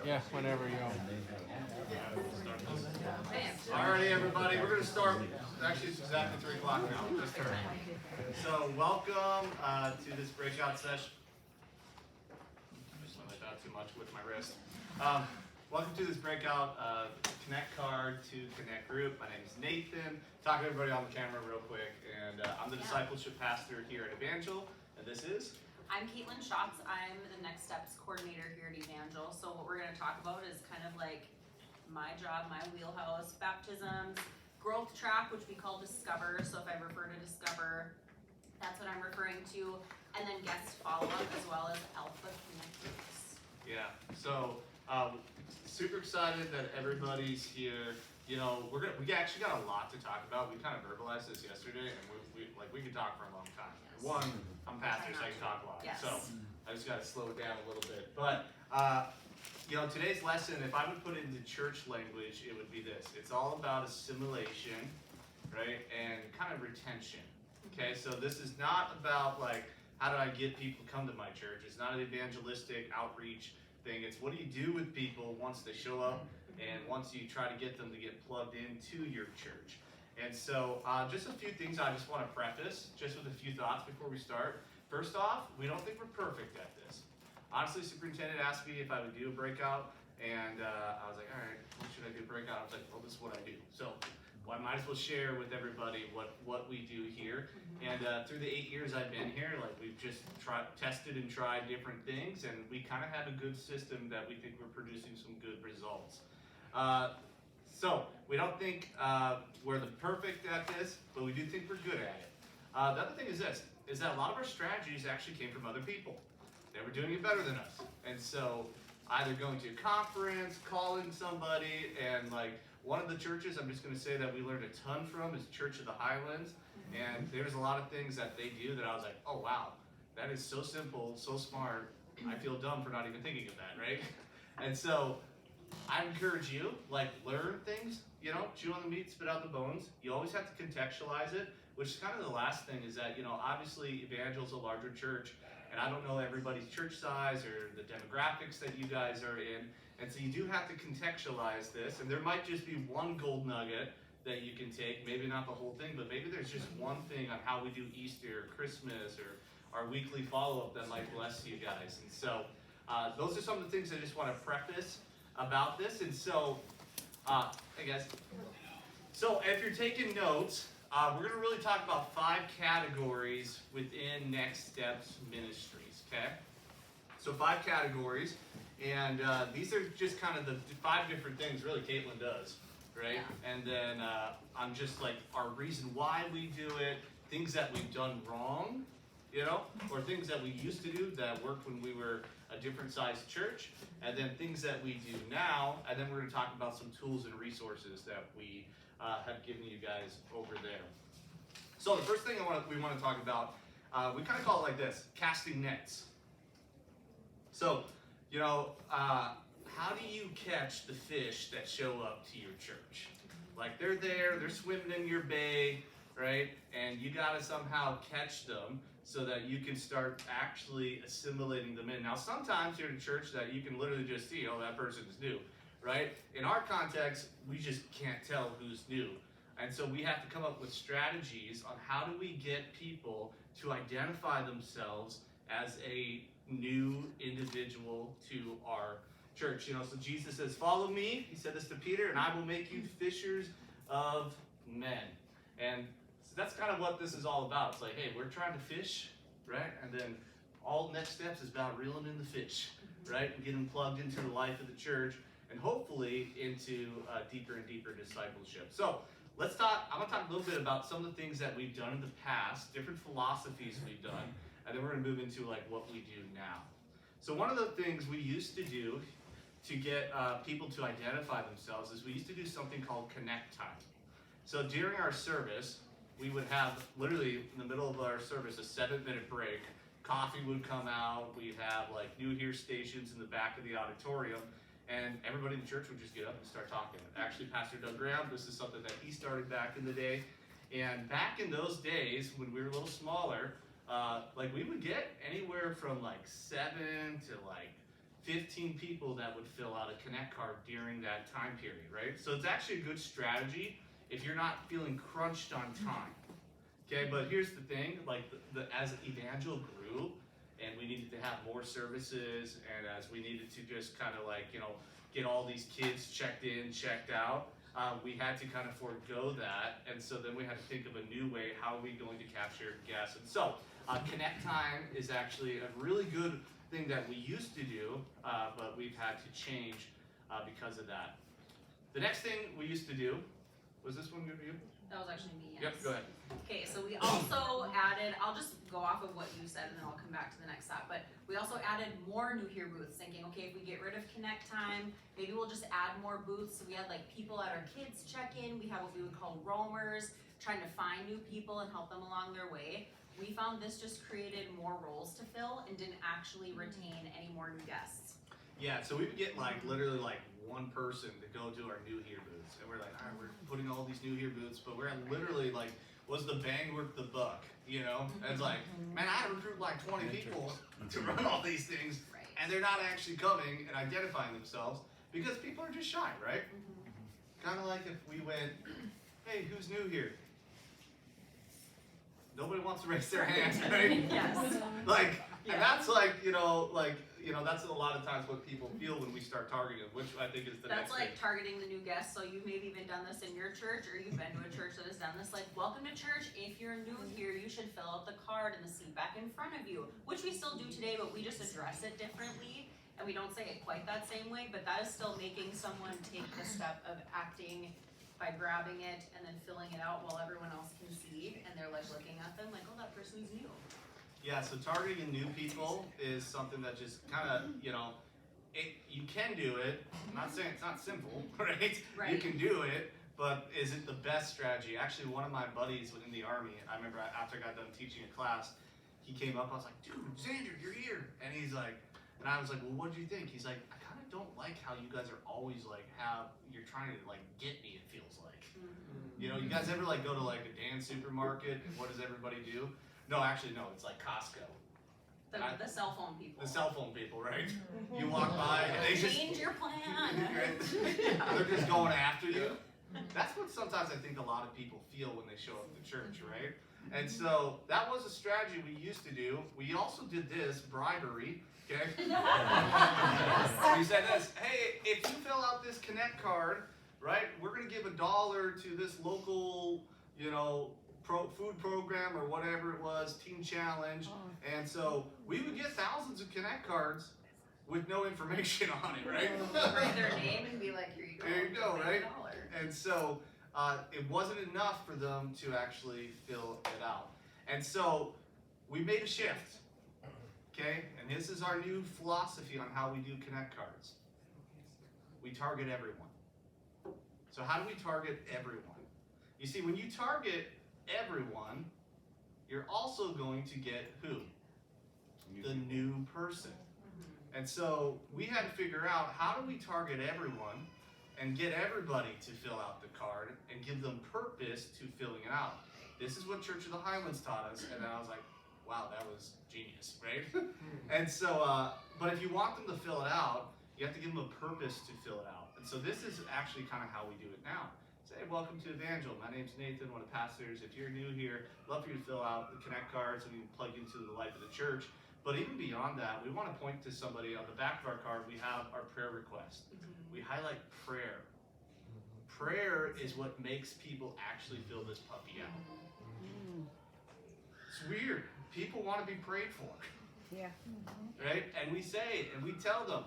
Yeah, whenever you want. Alrighty, everybody, we're going to start. Actually, it's exactly 3 o'clock now. Just turned. So, welcome to this breakout session. I just went like that too much with my wrist. Welcome to this breakout Connect card to Connect group. My name is Nathan. Talk to everybody on the camera real quick. And I'm the discipleship pastor here at Evangel. And this is? I'm Katelyn Schatz. I'm the Next Steps coordinator here at Evangel. So what we're going to talk about is kind of like my job, my wheelhouse, baptisms, growth track, which we call Discover. So if I refer to Discover, that's what I'm referring to. And then guest follow-up as well as Alpha Connect groups. Yeah, so super excited that everybody's here. You know, we actually got a lot to talk about. We kind of verbalized this yesterday, and we could talk for a long time. Yes. One, I'm pastor, so I can talk a lot. Yes. So I just got to slow it down a little bit. But you know, today's lesson, if I would put it into church language, it would be this. It's all about assimilation, right, and kind of retention. Okay, so this is not about like how do I get people to come to my church. It's not an evangelistic outreach thing. It's what do you do with people once they show up and once you try to get them to get plugged into your church. And so just a few things I just want to preface, just with a few thoughts before we start. First off, we don't think we're perfect at this. Honestly, superintendent asked me if I would do a breakout, and I was like, all right, what should I do a breakout? I was like, well, this is what I do. So I might as well share with everybody what we do here. And through the 8 years I've been here, like we've just tested and tried different things, and we kind of have a good system that we think we're producing some good results. So we don't think we're the perfect at this, but we do think we're good at it. The other thing is this, is that a lot of our strategies actually came from other people. They were doing it better than us. And so either going to a conference, calling somebody, and like one of the churches I'm just going to say that we learned a ton from is Church of the Highlands. And there's a lot of things that they do that I was like, oh wow, that is so simple, so smart. I feel dumb for not even thinking of that, right? And so I encourage you, like, learn things, you know, chew on the meat, spit out the bones. You always have to contextualize it, which is kind of the last thing is that, you know, obviously Evangel's a larger church, and I don't know everybody's church size or the demographics that you guys are in, and so you do have to contextualize this, and there might just be one gold nugget that you can take, maybe not the whole thing, but maybe there's just one thing on how we do Easter or Christmas or our weekly follow-up that might bless you guys. And so those are some of the things I just want to preface about this. And so, hey guys. So if you're taking notes, we're going to really talk about 5 categories within Next Steps Ministries, okay? So 5 categories, and these are just kind of the 5 different things really Katelyn does, right? Yeah. And then I'm just like our reason why we do it, things that we've done wrong, you know, or things that we used to do that worked when we were a different sized church, and then things that we do now, and then we're going to talk about some tools and resources that we have given you guys over there. So the first thing we want to talk about, we kind of call it like this, casting nets. So, you know, how do you catch the fish that show up to your church? Like they're there, they're swimming in your bay, right? And you got to somehow catch them so that you can start actually assimilating them in. Now, sometimes you're in a church that you can literally just see, oh, that person is new, right? In our context, we just can't tell who's new. And so we have to come up with strategies on how do we get people to identify themselves as a new individual to our church. You know, so Jesus says, follow me. He said this to Peter, and I will make you fishers of men. And so that's kind of what this is all about. It's like, hey, we're trying to fish, right? And then all Next Steps is about reeling in the fish, right? And getting plugged into the life of the church and hopefully into deeper and deeper discipleship. So let's talk, I'm going to talk a little bit about some of the things that we've done in the past, different philosophies we've done, and then we're going to move into like what we do now. So one of the things we used to do to get people to identify themselves is we used to do something called Connect Time. So during our service, we would have literally in the middle of our service a 7-minute break. Coffee would come out. We'd have like new hear stations in the back of the auditorium, and everybody in the church would just get up and start talking. Actually, Pastor Doug Graham, this is something that he started back in the day. And back in those days, when we were a little smaller, like we would get anywhere from like 7 to like 15 people that would fill out a Connect card during that time period, right? So it's actually a good strategy if you're not feeling crunched on time. Okay, but here's the thing, like as Evangel grew, and we needed to have more services, and as we needed to just kind of like, get all these kids checked in, checked out, we had to kind of forego that, and so then we had to think of a new way, how are we going to capture guests? And so, Connect time is actually a really good thing that we used to do, but we've had to change because of that. The next thing we used to do, was this one good for you? That was actually me, yes. Yep, go ahead. Okay, so we also added, I'll just go off of what you said and then I'll come back to the next step, but we also added more new here booths, thinking, okay, if we get rid of Connect time, maybe we'll just add more booths. So we had like people at our kids check-in, we have what we would call roamers, trying to find new people and help them along their way. We found this just created more roles to fill and didn't actually retain any more new guests. Yeah, so we would get like literally like one person to go to our new here booths, and we're like, all right, we're putting all these new here booths, but we're literally like, was the bang worth the buck, And it's like, man, I had to recruit like 20 people to run all these things, Right. and they're not actually coming and identifying themselves because people are just shy, right? Kind of like if we went, hey, who's new here? Nobody wants to raise their hand, right? Yes. And that's that's a lot of times what people feel when we start targeting them, which I think is the That's next like thing. targeting the new guests. So you've maybe even done this in your church, or you've been to a church that has done this. Like, welcome to church. If you're new here, you should fill out the card in the seat back in front of you, which we still do today, but we just address it differently. And we don't say it quite that same way, but that is still making someone take the step of acting by grabbing it and then filling it out while everyone else can see. And they're like looking at them like, oh, that person's new. Yeah, so targeting new people is something that just kind of, you can do it. I'm not saying it's not simple, right? Right. You can do it, but is it the best strategy? Actually, one of my buddies within the Army, I remember after I got done teaching a class, he came up, I was like, dude, Xander, you're here. And he's like, and I was like, well, what do you think? He's like, I kind of don't like how you guys are always like, you're trying to like get me, it feels like. You guys ever like go to like a Dan's supermarket and what does everybody do? No, actually, no, it's like Costco. The cell phone people. The cell phone people, right? You walk by and they just change your plan. they're just going after you. That's what sometimes I think a lot of people feel when they show up to church, right? And so that was a strategy we used to do. We also did this, bribery, okay? We said this, hey, if you fill out this Connect card, right, we're gonna give $1 to this local, food program or whatever it was, team challenge. And so we would get thousands of Connect cards with no information on it, right? Write their name and be like, here you go. There you go, right? $1. And so it wasn't enough for them to actually fill it out. And so we made a shift, okay? And this is our new philosophy on how we do Connect cards. We target everyone. So how do we target everyone? You see, when you target everyone, you're also going to get who? The new person. And so we had to figure out, how do we target everyone and get everybody to fill out the card and give them purpose to filling it out? This is what Church of the Highlands taught us, and then I was like, wow, that was genius, right? And so, but if you want them to fill it out, you have to give them a purpose to fill it out. And so this is actually kind of how we do it now. Say, welcome to Evangel. My name's Nathan, one of the pastors. If you're new here, love for you to fill out the Connect cards so we can plug into the life of the church. But even beyond that, we want to point to somebody. On the back of our card, we have our prayer request. We highlight prayer. Prayer is what makes people actually fill this puppy out. It's weird. People want to be prayed for. Yeah. Right? And we say, and we tell them,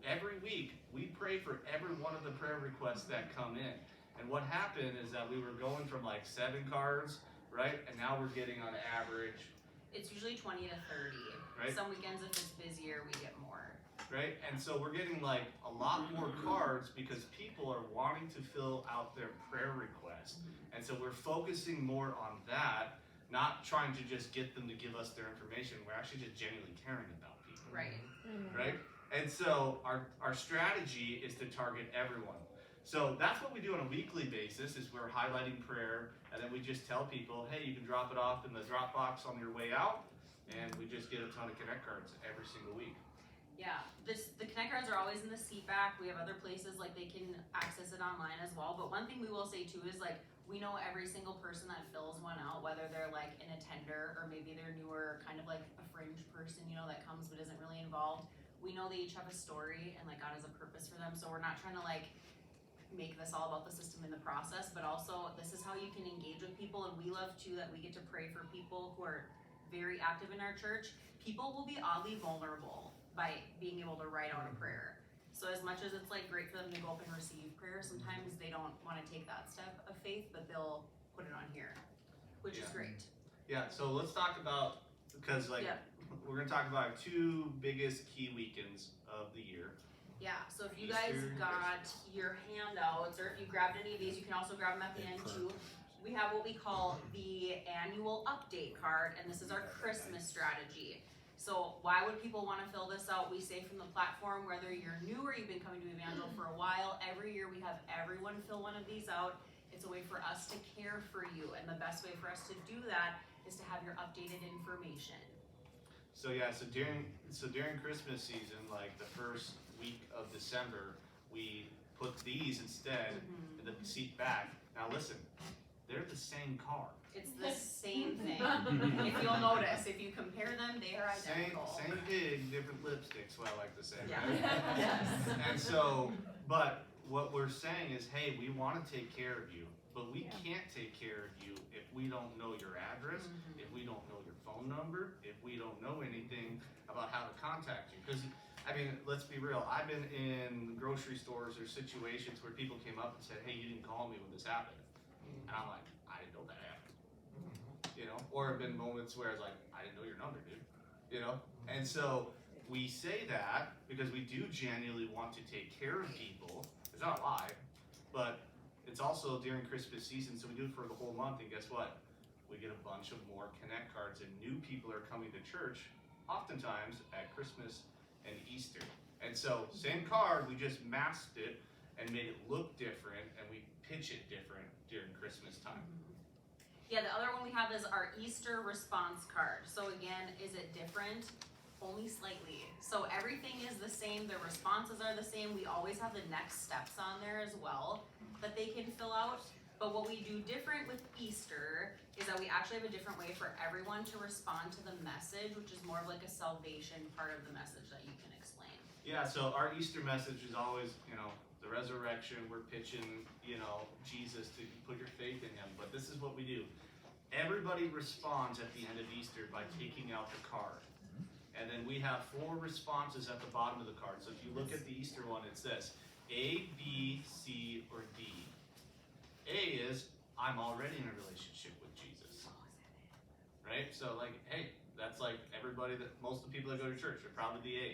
every week, we pray for every one of the prayer requests that come in. And what happened is that we were going from like 7 cards, right? And now we're getting on average. It's usually 20 to 30. Right. Some weekends, if it's busier, we get more. Right? And so we're getting like a lot more cards because people are wanting to fill out their prayer request. And so we're focusing more on that, not trying to just get them to give us their information. We're actually just genuinely caring about people. Right. Right? And so our strategy is to target everyone. So that's what we do on a weekly basis, is we're highlighting prayer, and then we just tell people, hey, you can drop it off in the drop box on your way out, and we just get a ton of Connect cards every single week. Yeah, the Connect cards are always in the seat back. We have other places like they can access it online as well. But one thing we will say too is like we know every single person that fills one out, whether they're like an attender or maybe they're newer, kind of like a fringe person, you know, that comes but isn't really involved. We know they each have a story and like God has a purpose for them. So we're not trying to like make this all about the system and the process, but also this is how you can engage with people. And we love too that we get to pray for people who are very active in our church. People will be oddly vulnerable by being able to write out a prayer. So as much as it's like great for them to go up and receive prayer, sometimes they don't want to take that step of faith, but they'll put it on here, which is great. Yeah, so let's talk about, because like we're going to talk about our 2 biggest key weekends of the year. Yeah, so if you guys got your handouts, or if you grabbed any of these, you can also grab them at the end too. We have what we call the annual update card, and this is our Christmas strategy. So why would people want to fill this out? We say from the platform, whether you're new or you've been coming to Evangel for a while, every year we have everyone fill one of these out. It's a way for us to care for you, and the best way for us to do that is to have your updated information. So yeah, so during Christmas season, like the first week of December, we put these instead in the seat back. Now listen, they're the same card. It's the same thing. If you'll notice, if you compare them, they are identical. Same pig, different lipsticks, what I like to say. Yeah. Right? Yes. And so, but what we're saying is, hey, we want to take care of you, but we can't take care of you if we don't know your address, if we don't know your phone number, if we don't know anything about how to contact you. Because, I mean, let's be real. I've been in grocery stores or situations where people came up and said, hey, you didn't call me when this happened. And I'm like, I didn't know that happened. You know, or have been moments where it's like, I didn't know your number, dude. You know, and so we say that because we do genuinely want to take care of people. It's not a lie, but it's also during Christmas season, so we do it for the whole month. And guess what? We get a bunch of more Connect cards, and new people are coming to church, oftentimes at Christmas and Easter. And so, same card, we just masked it and made it look different, and we pitch it different during Christmas time. Yeah, the other one we have is our Easter response card. So again, is it different? Only slightly. So everything is the same, the responses are the same. We always have the next steps on there as well that they can fill out. But what we do different with Easter is that we actually have a different way for everyone to respond to the message, which is more of like a salvation part of the message that you can explain. Yeah, so our Easter message is always, you know, the resurrection. We're pitching, you know, Jesus to put your faith in him. But this is what we do. Everybody responds at the end of Easter by taking out the card. And then we have 4 responses at the bottom of the card. So if you look at the Easter one, it's this: A, B, C, or D. A is, I'm already in a relationship with Jesus. Right? So like, hey, that's like everybody most of the people that go to church are probably the A.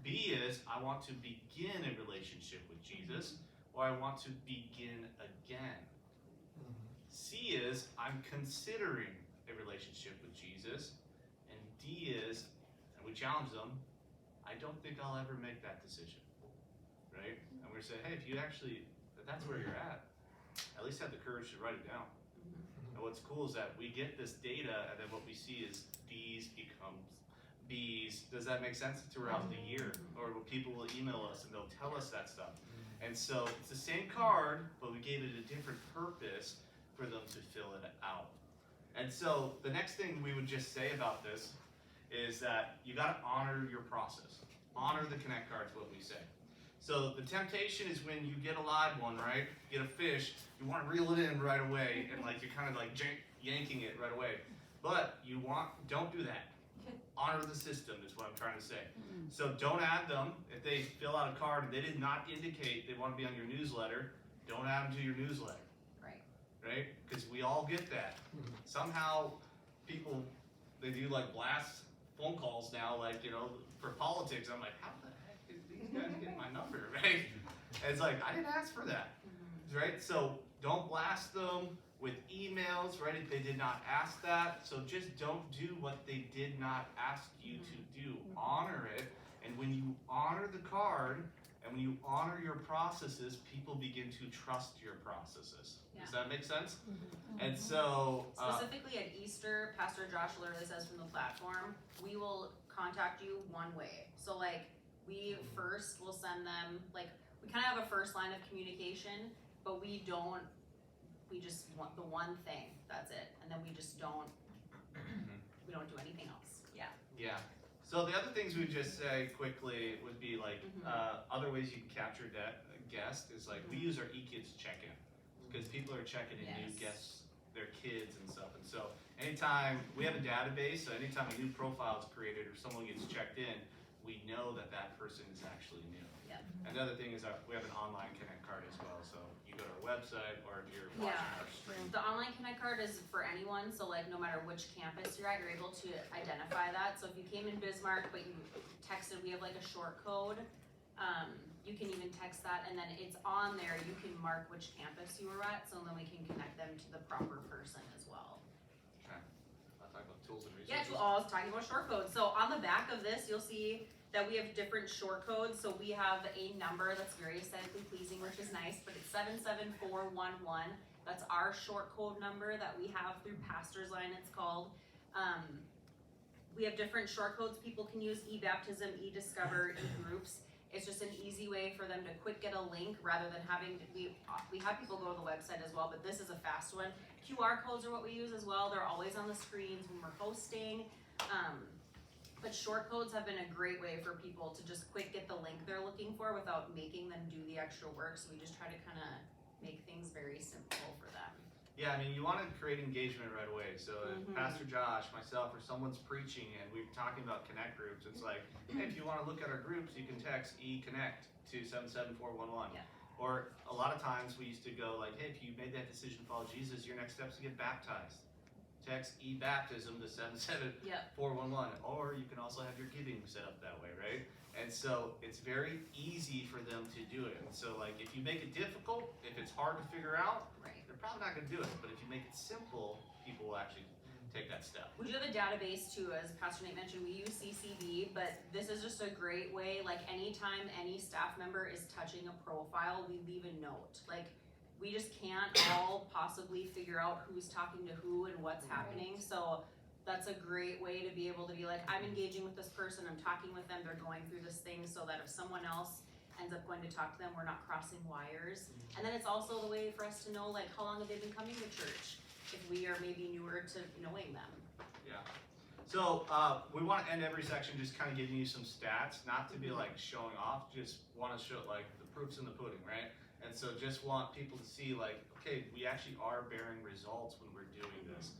B is, I want to begin a relationship with Jesus, or I want to begin again. C is, I'm considering a relationship with Jesus. And D is, and we challenge them, I don't think I'll ever make that decision. Right? And we're saying, hey, if that's where you're at least have the courage to write it down. And what's cool is that we get this data, and then what we see is D's becomes B's. Does that make sense? Throughout the year. Or people will email us and they'll tell us that stuff. And so it's the same card, but we gave it a different purpose for them to fill it out. And so the next thing we would just say about this is that you got to honor your process. Honor the Connect cards, what we say. So the temptation is when you get a live one, right? You get a fish, you want to reel it in right away, and like you're kind of like yanking it right away. But don't do that. Honor the system is what I'm trying to say. So don't add them. If they fill out a card and they did not indicate they want to be on your newsletter, don't add them to your newsletter. Right? Because we all get that. Somehow people, they do like blast phone calls now, like, you know, for politics. I'm like, how the heck did these guys get my number, right? And it's like, I didn't ask for that, right? So don't blast them with emails, right? If they did not ask that. So just don't do what they did not ask you to do. Honor it. And when you honor the card, and when you honor your processes, people begin to trust your processes. Yeah. Does that make sense? And so specifically at Easter, Pastor Josh literally says from the platform, we will contact you one way. So like, we first will send them, like, we kind of have a first line of communication, but we just want the one thing, that's it, and then we just don't, we don't do anything else, yeah. Yeah. So the other things we would just say quickly would be like, other ways you can capture a guest is like, we use our eKids check-in, because people are checking in new guests, their kids and stuff, and so anytime, we have a database, so anytime a new profile is created or someone gets checked in, we know that that person is actually new. Yep. And the other thing is we have an online Connect card as well, so you go to our website or if you're watching our stream. The online Connect card is for anyone, so like no matter which campus you're at, you're able to identify that. So if you came in Bismarck but you texted, we have like a short code, you can even text that, and then it's on there, you can mark which campus you were at, so then we can connect them to the proper person as well. Okay. I'll talk about tools and resources. Yeah, I was talking about short codes. So on the back of this, you'll see that we have different short codes. So we have a number that's very aesthetically pleasing, which is nice, but it's 77411. That's our short code number that we have through Pastor's Line, it's called. We have different short codes people can use: eBaptism, eDiscover, eGroups. It's just an easy way for them to quick get a link rather than having to, we have people go to the website as well, but this is a fast one. QR codes are what we use as well. They're always on the screens when we're hosting. But short codes have been a great way for people to just quick get the link they're looking for without making them do the extra work. So we just try to kind of make things very simple for them. Yeah, I mean, you want to create engagement right away. So if Pastor Josh, myself, or someone's preaching and we're talking about Connect groups, it's like, hey, if you want to look at our groups, you can text eConnect to 77411. Yeah. Or a lot of times we used to go like, hey, if you made that decision to follow Jesus, your next step is to get baptized. Text eBaptism to 77411. Or you can also have your giving set up that way, right? And so it's very easy for them to do it. And so like, if you make it difficult, if it's hard to figure out, they're probably not going to do it. But if you make it simple, people will actually take that step. We do have a database too, as Pastor Nate mentioned. We use CCB, but this is just a great way. Like anytime any staff member is touching a profile, we leave a note. Like we just can't all possibly figure out who's talking to who and what's happening. So that's a great way to be able to be like, I'm engaging with this person, I'm talking with them, they're going through this thing, so that if someone else ends up going to talk to them, we're not crossing wires. And then it's also the way for us to know like how long have they been coming to church, if we are maybe newer to knowing them. Yeah. So we want to end every section just kind of giving you some stats, not to be like showing off, just want to show like the proof's in the pudding, right? And so just want people to see like, okay, we actually are bearing results when we're doing this.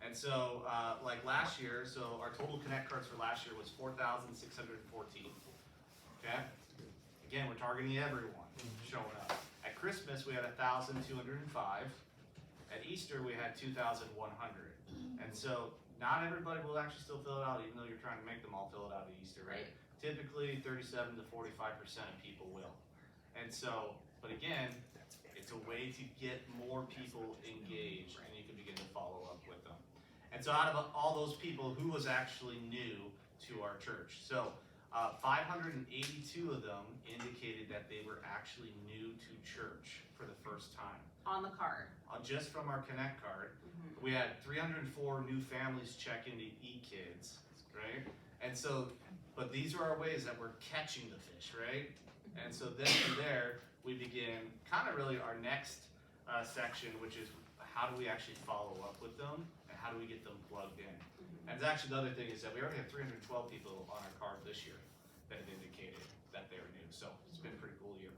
And so like last year, so our total Connect cards for last year was 4,614, okay? Again, we're targeting everyone showing up. At Christmas, we had 1,205. At Easter, we had 2,100. And so not everybody will actually still fill it out, even though you're trying to make them all fill it out at Easter, right? Typically, 37 to 45% of people will. And so, but again, it's a way to get more people engaged, and you can begin to follow up with them. And so out of all those people, who was actually new to our church? So 582 of them indicated that they were actually new to church for the first time. On the card. Just from our Connect card. We had 304 new families check into eKids, right? And so, but these are our ways that we're catching the fish, right? And so then from there, we begin kind of really our next section, which is how do we actually follow up with them, and how do we get them plugged in? And actually the other thing is that we already have 312 people on our card this year that have indicated that they were new. So it's been a pretty cool year.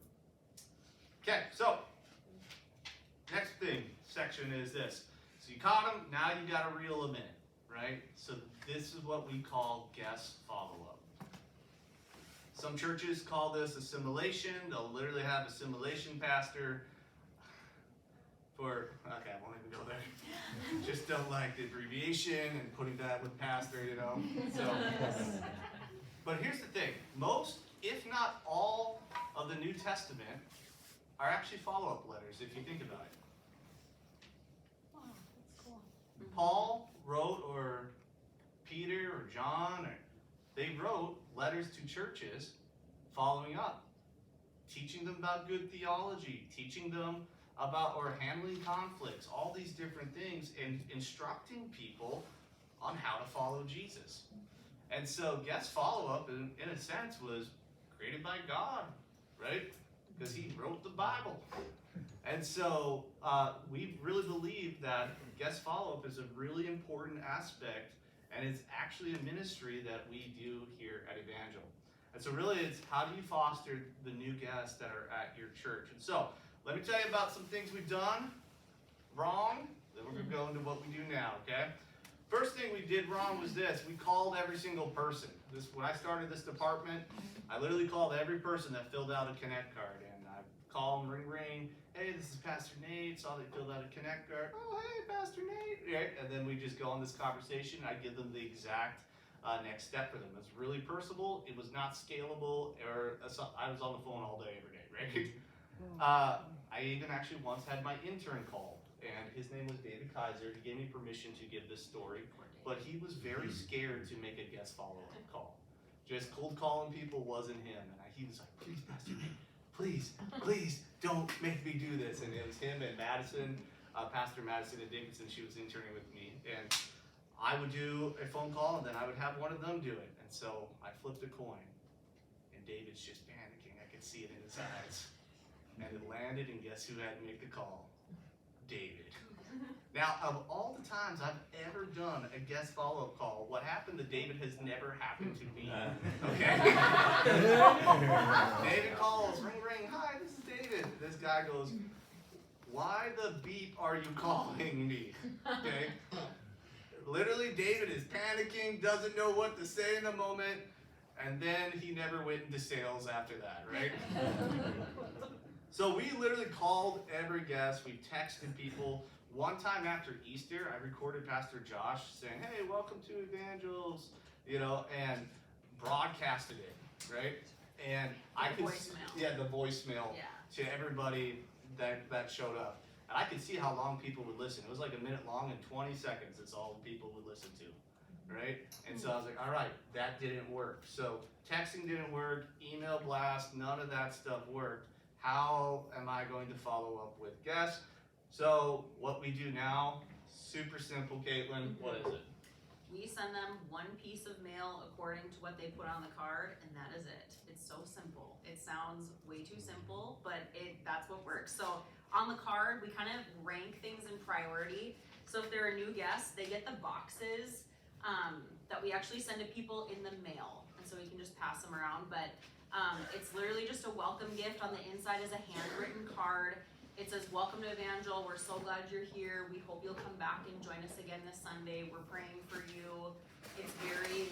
Okay, so next section is this. So you caught them, now you got to reel them in, right? So this is what we call guest follow-up. Some churches call this assimilation. They'll literally have assimilation pastor for, okay, I won't even go there. Just don't like the abbreviation and putting that with pastor, you know? So, but here's the thing. Most, if not all, of the New Testament are actually follow-up letters, if you think about it. Wow, that's cool. Paul wrote, or Peter, or John, or they wrote letters to churches following up, teaching them about good theology, teaching them about or handling conflicts, all these different things, and instructing people on how to follow Jesus. And so guest follow-up, in a sense, was created by God, right? Because he wrote the Bible. And so we really believe that guest follow-up is a really important aspect, and it's actually a ministry that we do here at Evangel. And so really it's how do you foster the new guests that are at your church? And so let me tell you about some things we've done wrong, then we're going to go into what we do now, okay? First thing we did wrong was this. We called every single person. When I started this department, I literally called every person that filled out a Connect card. And I call them, ring, ring. Hey, this is Pastor Nate. Saw they filled out a Connect card. Oh, hey, Pastor Nate. Right? And then we just go on this conversation. I give them the exact next step for them. It was really personable. It was not scalable. I was on the phone all day, every day, right? I even actually once had my intern call. And his name was David Kaiser. He gave me permission to give this story, but he was very scared to make a guest follow-up call. Just cold calling people wasn't him. And he was like, please, Pastor Nate, please don't make me do this. And it was him and Madison, Pastor Madison and Dickinson. She was interning with me. And I would do a phone call, and then I would have one of them do it. And so I flipped a coin, and David's just panicking. I could see it in his eyes. And it landed, and guess who had to make the call? David. Now, of all the times I've ever done a guest follow-up call, what happened to David has never happened to me. Okay? David calls, ring, ring, hi, this is David. This guy goes, why the beep are you calling me? Okay? Literally, David is panicking, doesn't know what to say in the moment, and then he never went into sales after that, right? So we literally called every guest. We texted people. One time after Easter, I recorded Pastor Josh saying, hey, welcome to Evangels, and broadcasted it, right? And the voicemail to everybody that showed up. And I could see how long people would listen. It was like a minute long and 20 seconds. That's all people would listen to, right? And so I was like, all right, that didn't work. So texting didn't work, email blast, none of that stuff worked. How am I going to follow up with guests? So what we do now, super simple, Katelyn. What is it? We send them one piece of mail according to what they put on the card, and that is it. It's so simple. It sounds way too simple, but that's what works. So on the card, we kind of rank things in priority. So if they're a new guest, they get the boxes that we actually send to people in the mail, and so we can just pass them around. But it's literally just a welcome gift. On the inside is a handwritten card. It says, welcome to Evangel. We're so glad you're here. We hope you'll come back and join us again this Sunday. We're praying for you. It's very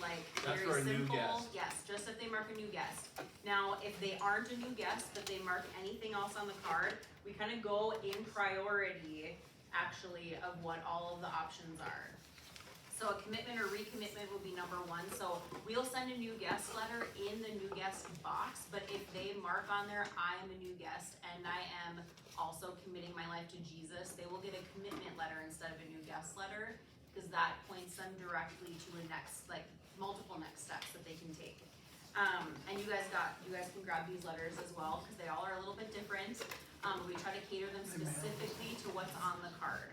for a simple. New guest. Yes, just if they mark a new guest. Now, if they aren't a new guest, but they mark anything else on the card, we kind of go in priority, actually, of what all of the options are. So a commitment or recommitment will be number one. So we'll send a new guest letter in the new guest box, but if they mark on there, I am a new guest and I am also committing my life to Jesus, they will get a commitment letter instead of a new guest letter, because that points them directly to a multiple next steps that they can take. And you guys can grab these letters as well, because they all are a little bit different. We try to cater them specifically to what's on the card.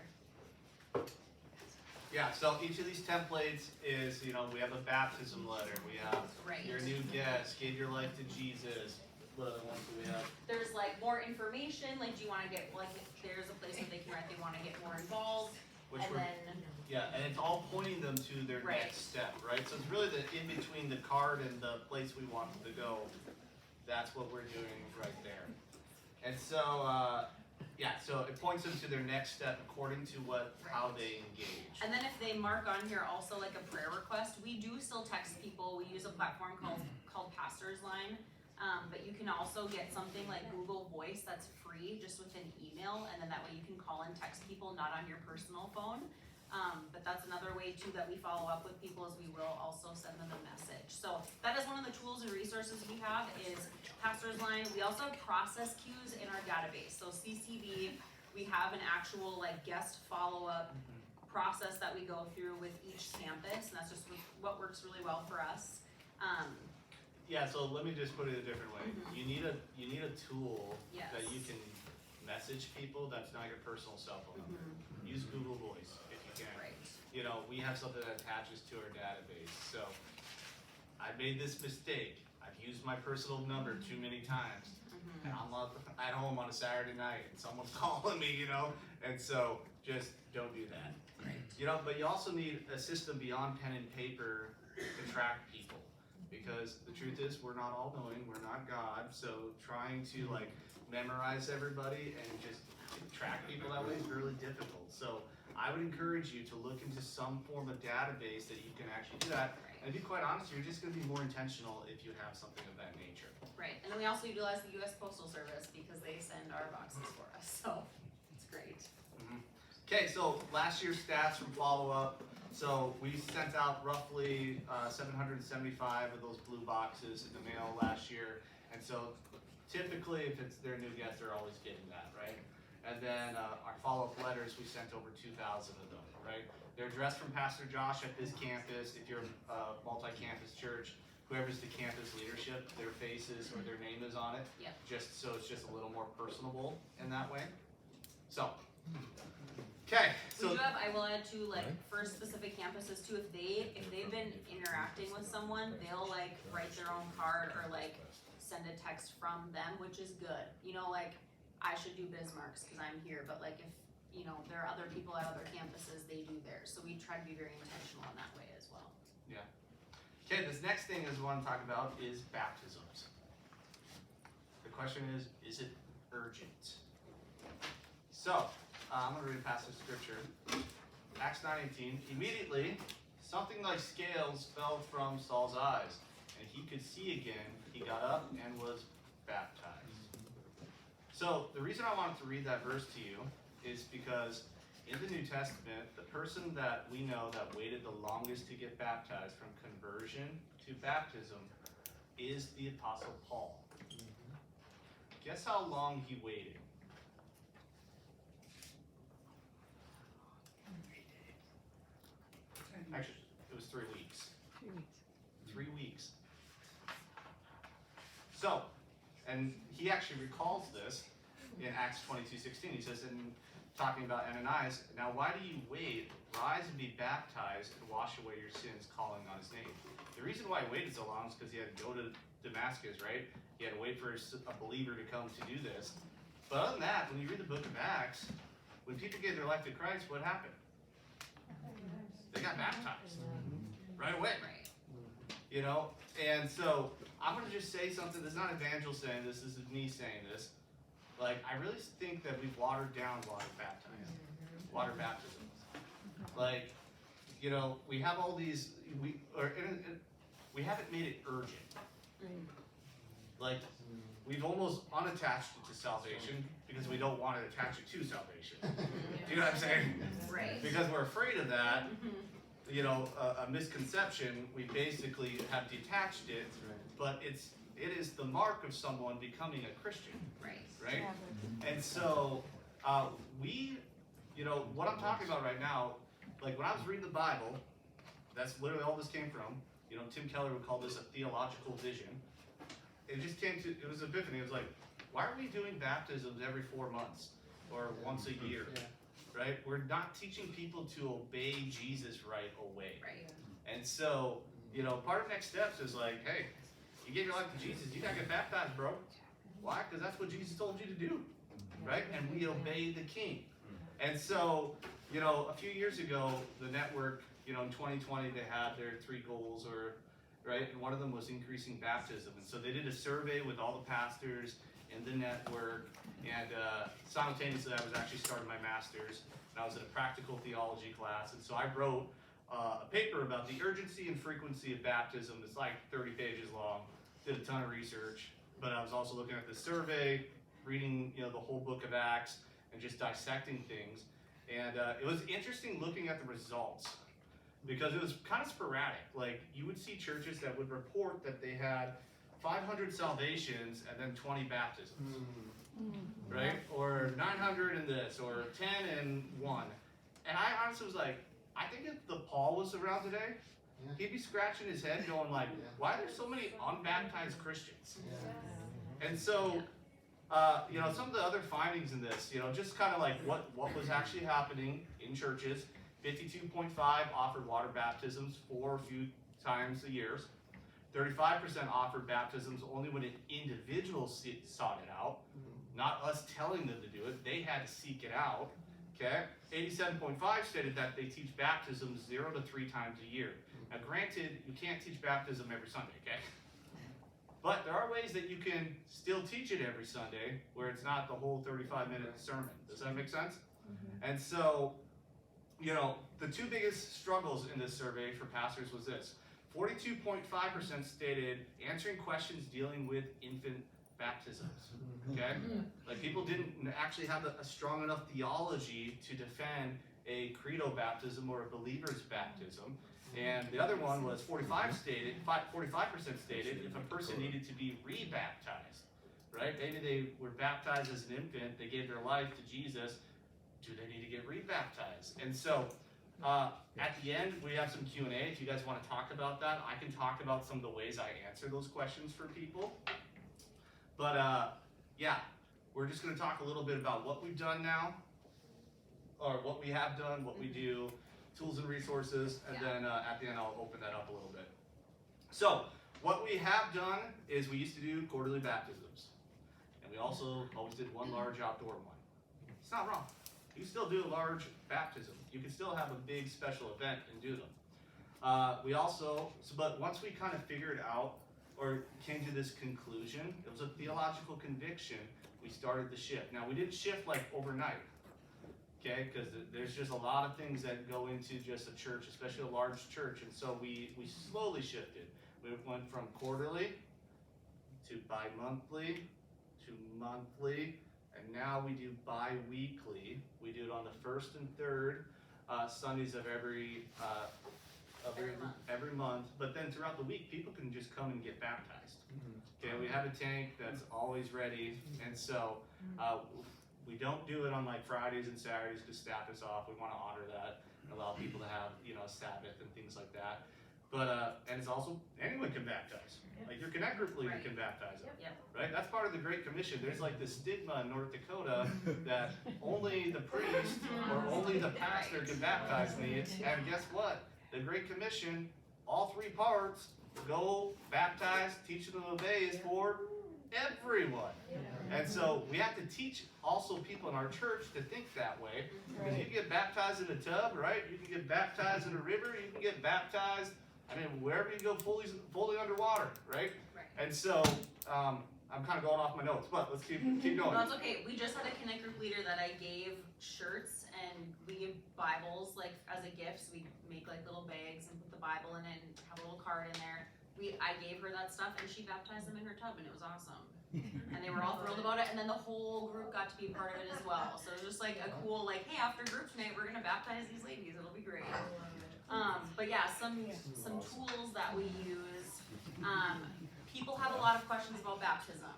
Yeah, so each of these templates is, we have a baptism letter. We have your new guest, give your life to Jesus. What other ones do we have? There's more information, do you want to get, if there's a place that they can write they want to get more involved. And it's all pointing them to their next step, right? So it's really the in between the card and the place we want them to go. That's what we're doing right there. And so, so it points them to their next step according to how they engage. And then if they mark on here also a prayer request, we do still text people. We use a platform called Pastor's Line. But you can also get something like Google Voice that's free just with an email, and then that way you can call and text people, not on your personal phone. But that's another way too that we follow up with people, is we will also send them a message. So that is one of the tools and resources we have is Pastor's Line. We also have process queues in our database. So CCV, we have an actual guest follow-up process that we go through with each campus, and that's just what works really well for us. So let me just put it a different way. You need a tool that you can message people that's not your personal cell phone number. Use Google Voice if you can. Right. We have something that attaches to our database. So I made this mistake. I I've used my personal number too many times. And I'm up at home on a Saturday night and someone's calling me, and so just don't do that. Right. But you also need a system beyond pen and paper to track people, because the truth is we're not all knowing, we're not God, so trying to memorize everybody and just track people that way is really difficult. So I would encourage you to look into some form of database that you can actually do that. And to be quite honest, you're just going to be more intentional if you have something of that nature. Right, and then we also utilize the U.S. Postal Service because they send our boxes for us, so it's great. Okay, so last year's stats from follow-up. So we sent out roughly 775 of those blue boxes in the mail last year. And so typically, if it's their new guest, they're always getting that, right? And then our follow-up letters, we sent over 2,000 of them, right? They're addressed from Pastor Josh at his campus. If you're a multi-campus church, whoever's the campus leadership, their faces or their name is on it. Yep. Just so it's just a little more personable in that way. So, okay. We do have, I will add too, for specific campuses too, if they've been interacting with someone, they'll write their own card or send a text from them, which is good. I should do Bismarck's because I'm here, but if there are other people at other campuses, they do theirs. So we try to be very intentional in that way as well. Yeah. Okay, this next thing is we want to talk about is baptisms. The question is it urgent? So, I'm going to read a passage of scripture. Acts 9:18. Immediately, something like scales fell from Saul's eyes, and he could see again. He got up and was baptized. So, the reason I wanted to read that verse to you is because in the New Testament, the person that we know that waited the longest to get baptized from conversion to baptism is the Apostle Paul. Guess how long he waited? Actually, it was 3 weeks. 3 weeks. So, and he actually recalls this in Acts 22:16. He says, in talking about Ananias, now why do you wait? Rise and be baptized and wash away your sins, calling on his name. The reason why he waited so long is because he had to go to Damascus, right? He had to wait for a believer to come to do this. But other than that, when you read the book of Acts, when people gave their life to Christ, what happened? They got baptized right away. Right. And so I'm going to just say something. This is not Evangel saying this. This is me saying this. I really think that we've watered down water baptism. We have all these, we haven't made it urgent. We've almost unattached it to salvation because we don't want to attach it to salvation. Do you know what I'm saying? Right. Because we're afraid of that, a misconception, we basically have detached it, but it is the mark of someone becoming a Christian. Right? And so, what I'm talking about right now, when I was reading the Bible, that's literally all this came from. Tim Keller would call this a theological vision. It just came to, it was epiphany. It was like, why are we doing baptisms every 4 months or once a year? Right? We're not teaching people to obey Jesus right away. Right. And so, part of Next Steps is hey, you gave your life to Jesus, you gotta get baptized, bro. Why? Because that's what Jesus told you to do, right? And we obey the King. And so, a few years ago, the network, in 2020, they had their 3 goals, right? And one of them was increasing baptism. And so they did a survey with all the pastors in the network. And simultaneously, I was actually starting my master's. And I was in a practical theology class. And so I wrote a paper about the urgency and frequency of baptism. It's 30 pages long. Did a ton of research. But I was also looking at the survey, reading the whole book of Acts, and just dissecting things. And it was interesting looking at the results because it was kind of sporadic. You would see churches that would report that they had 500 salvations and then 20 baptisms, right? Or 900 in this, or 10 in one. And I honestly was I think if the Paul was around today, he'd be scratching his head going why are there so many unbaptized Christians? And so, some of the other findings in this, just kind of what was actually happening in churches. 52.5 offered water baptisms 4 few times a year. 35% offered baptisms only when an individual sought it out, not us telling them to do it. They had to seek it out. Okay? 87.5 stated that they teach baptisms 0 to 3 times a year. Now, granted, you can't teach baptism every Sunday, okay? But there are ways that you can still teach it every Sunday where it's not the whole 35-minute sermon. Does that make sense? And so, you know, the 2 biggest struggles in this survey for pastors was this. 42.5% stated answering questions dealing with infant baptisms. Okay? Like, people didn't actually have a strong enough theology to defend a credo baptism or a believer's baptism. And the other one was 45% stated if a person needed to be re-baptized, right? Maybe they were baptized as an infant, they gave their life to Jesus, do they need to get re-baptized? And so, at the end, we have some Q&A. If you guys want to talk about that, I can talk about some of the ways I answer those questions for people. But, yeah, we're just going to talk a little bit about what we've done now, or what we have done, what we do, tools and resources, and then at the end I'll open that up a little bit. So, what we have done is we used to do quarterly baptisms. And we also always did one large outdoor one. It's not wrong. You can still do a large baptism. You can still have a big special event and do them. We also, but once we kind of figured out or came to this conclusion, it was a theological conviction, we started the shift. Now, we didn't shift like overnight. Okay, because there's just a lot of things that go into just a church, especially a large church, and so we slowly shifted. We went from quarterly to bi-monthly to monthly, and now we do bi-weekly. We do it on the 1st and 3rd Sundays of every month, but then throughout the week, people can just come and get baptized. Okay, we have a tank that's always ready, and so we don't do it on like Fridays and Saturdays because staff is off. We want to honor that and allow people to have, you know, Sabbath and things like that. But and it's also anyone can baptize. Like your Connect group leader can baptize them. Right? That's part of the Great Commission. There's like this stigma in North Dakota that only the priest or only the pastor can baptize me. And guess what? The Great Commission, all 3 parts, go, baptize, teach them to obey, is for everyone. And so we have to teach also people in our church to think that way. Because you can get baptized in a tub, right? You can get baptized in a river. You can get baptized, I mean, wherever you go fully underwater, right? And so I'm kind of going off my notes, but let's keep going. No, that's okay. We just had a Connect group leader that I gave shirts and we give Bibles like as a gift. So we make like little bags and put the Bible in it and have a little card in there. I gave her that stuff and she baptized them in her tub and it was awesome. And they were all thrilled about it, and then the whole group got to be a part of it as well. So it was just like a cool, like, hey, after group tonight, we're gonna baptize these ladies. It'll be great. But yeah, some tools that we use. People have a lot of questions about baptism.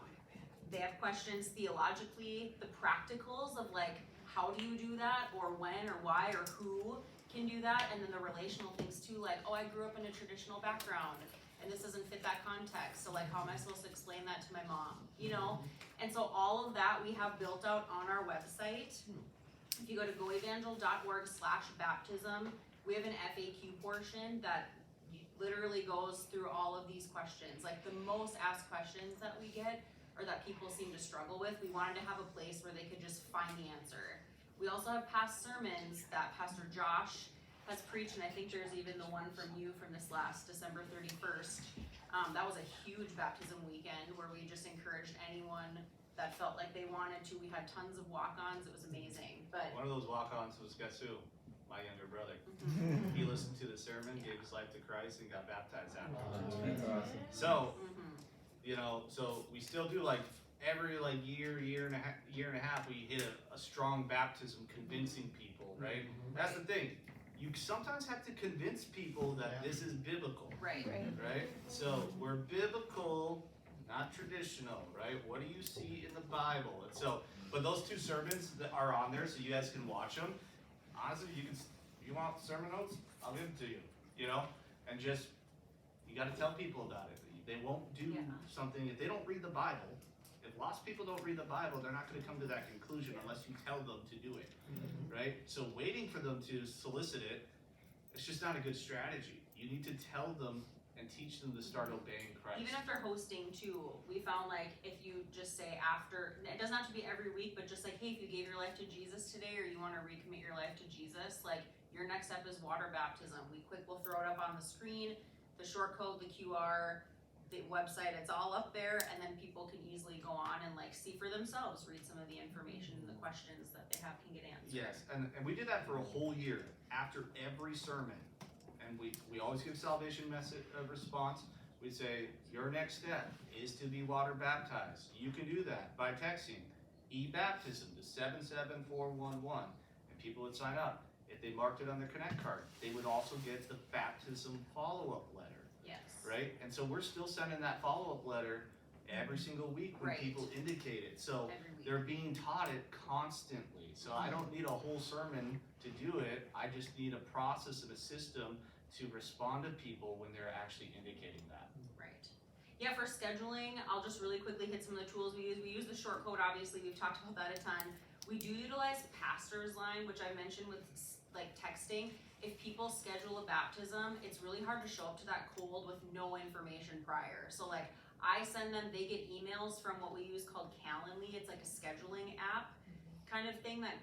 They have questions theologically, the practicals of like, how do you do that, or when, or why, or who can do that, and then the relational things too, like, oh, I grew up in a traditional background. And this doesn't fit that context, so like how am I supposed to explain that to my mom, you know? And so all of that we have built out on our website. If you go to goevangel.org/baptism, we have an FAQ portion that literally goes through all of these questions. Like the most asked questions that we get or that people seem to struggle with, we wanted to have a place where they could just find the answer. We also have past sermons that Pastor Josh has preached, and I think there's even the one from you from this last December 31st. That was a huge baptism weekend where we just encouraged anyone that felt like they wanted to. We had tons of walk-ons. It was amazing. But one of those walk-ons was, guess who? My younger brother. He listened to the sermon, gave his life to Christ, and got baptized afterwards. So, you know, so we still do like every like year and a half, we hit a strong baptism, convincing people, right? That's the thing. You sometimes have to convince people that this is biblical. Right? So we're biblical, not traditional, right? What do you see in the Bible? And so, but those 2 sermons that are on there, so you guys can watch them. Honestly, if you want sermon notes, I'll give them to you. You know, and just you got to tell people about it. They won't do something if they don't read the Bible. If lost people don't read the Bible, they're not going to come to that conclusion unless you tell them to do it, right? So waiting for them to solicit it, it's just not a good strategy. You need to tell them and teach them to start obeying Christ. Even after hosting too, we found like if you just say after, it doesn't have to be every week, but just like, hey, if you gave your life to Jesus today or you want to recommit your life to Jesus, like your next step is water baptism. We'll throw it up on the screen, the short code, the QR, the website, it's all up there, and then people can easily go on and like see for themselves, read some of the information and the questions that they have can get answered. Yes, and we did that for a whole year. After every sermon, and we always give salvation message response. We say, your next step is to be water baptized. You can do that by texting e-baptism to 77411, and people would sign up. If they marked it on their Connect card, they would also get the baptism follow-up letter. Yes. Right? And so we're still sending that follow-up letter every single week when people indicate it. So they're being taught it constantly. So I don't need a whole sermon to do it. I just need a process and a system to respond to people when they're actually indicating that. Right. Yeah, for scheduling, I'll just really quickly hit some of the tools we use. We use the short code, obviously, we've talked about that a ton. We do utilize Pastor's Line, which I mentioned with like texting. If people schedule a baptism, it's really hard to show up to that cold with no information prior. So like I send them, they get emails from what we use called Calendly. It's like a scheduling app kind of thing that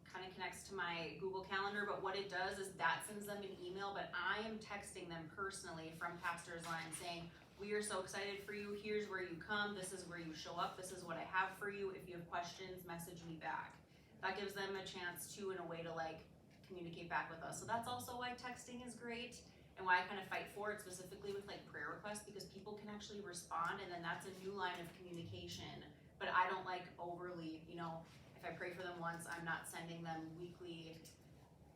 kind of connects to my Google Calendar, but what it does is that sends them an email, but I am texting them personally from Pastor's Line saying, we are so excited for you, here's where you come, this is where you show up, this is what I have for you, if you have questions, message me back. That gives them a chance to, in a way, to like communicate back with us. So that's also why texting is great, and why I kind of fight for it specifically with like prayer requests, because people can actually respond, and then that's a new line of communication. But I don't like overly, you know, if I pray for them once, I'm not sending them weekly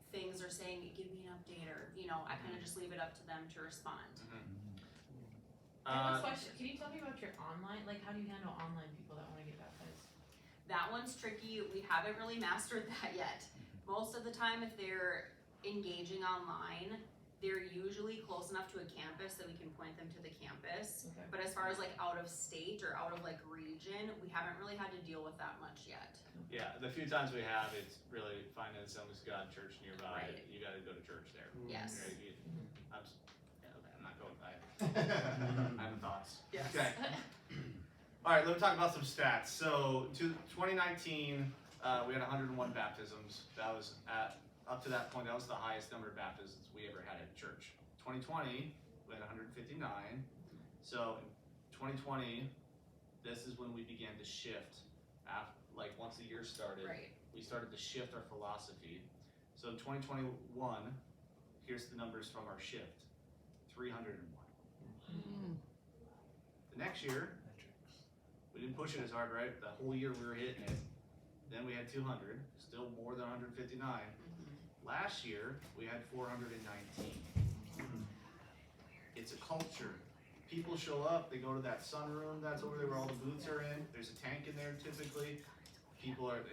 things or saying, give me an update, or, you know, I kind of just leave it up to them to respond. I have a question. Can you tell me about your online, like how do you handle online people that want to get baptized? That one's tricky. We haven't really mastered that yet. Most of the time, if they're engaging online, they're usually close enough to a campus that we can point them to the campus. Okay. But as far as like out of state or out of like region, we haven't really had to deal with that much yet. Yeah, the few times we have, it's really finding someone's got a church nearby. Right. You got to go to church there. Yes. Right? I'm not going by. I have thoughts. Yes. Okay. All right, let me talk about some stats. So, 2019, we had 101 baptisms. That was up to that point, that was the highest number of baptisms we ever had at church. 2020, we had 159. So, in 2020, this is when we began to shift. Like once the year started, Right. we started to shift our philosophy. So in 2021, here's the numbers from our shift: 301. The next year, we didn't push it as hard, right? The whole year we were hitting it. Then we had 200, still more than 159. Last year, we had 419. It's a culture. People show up, they go to that sunroom that's over there where all the booths are in. There's a tank in there typically.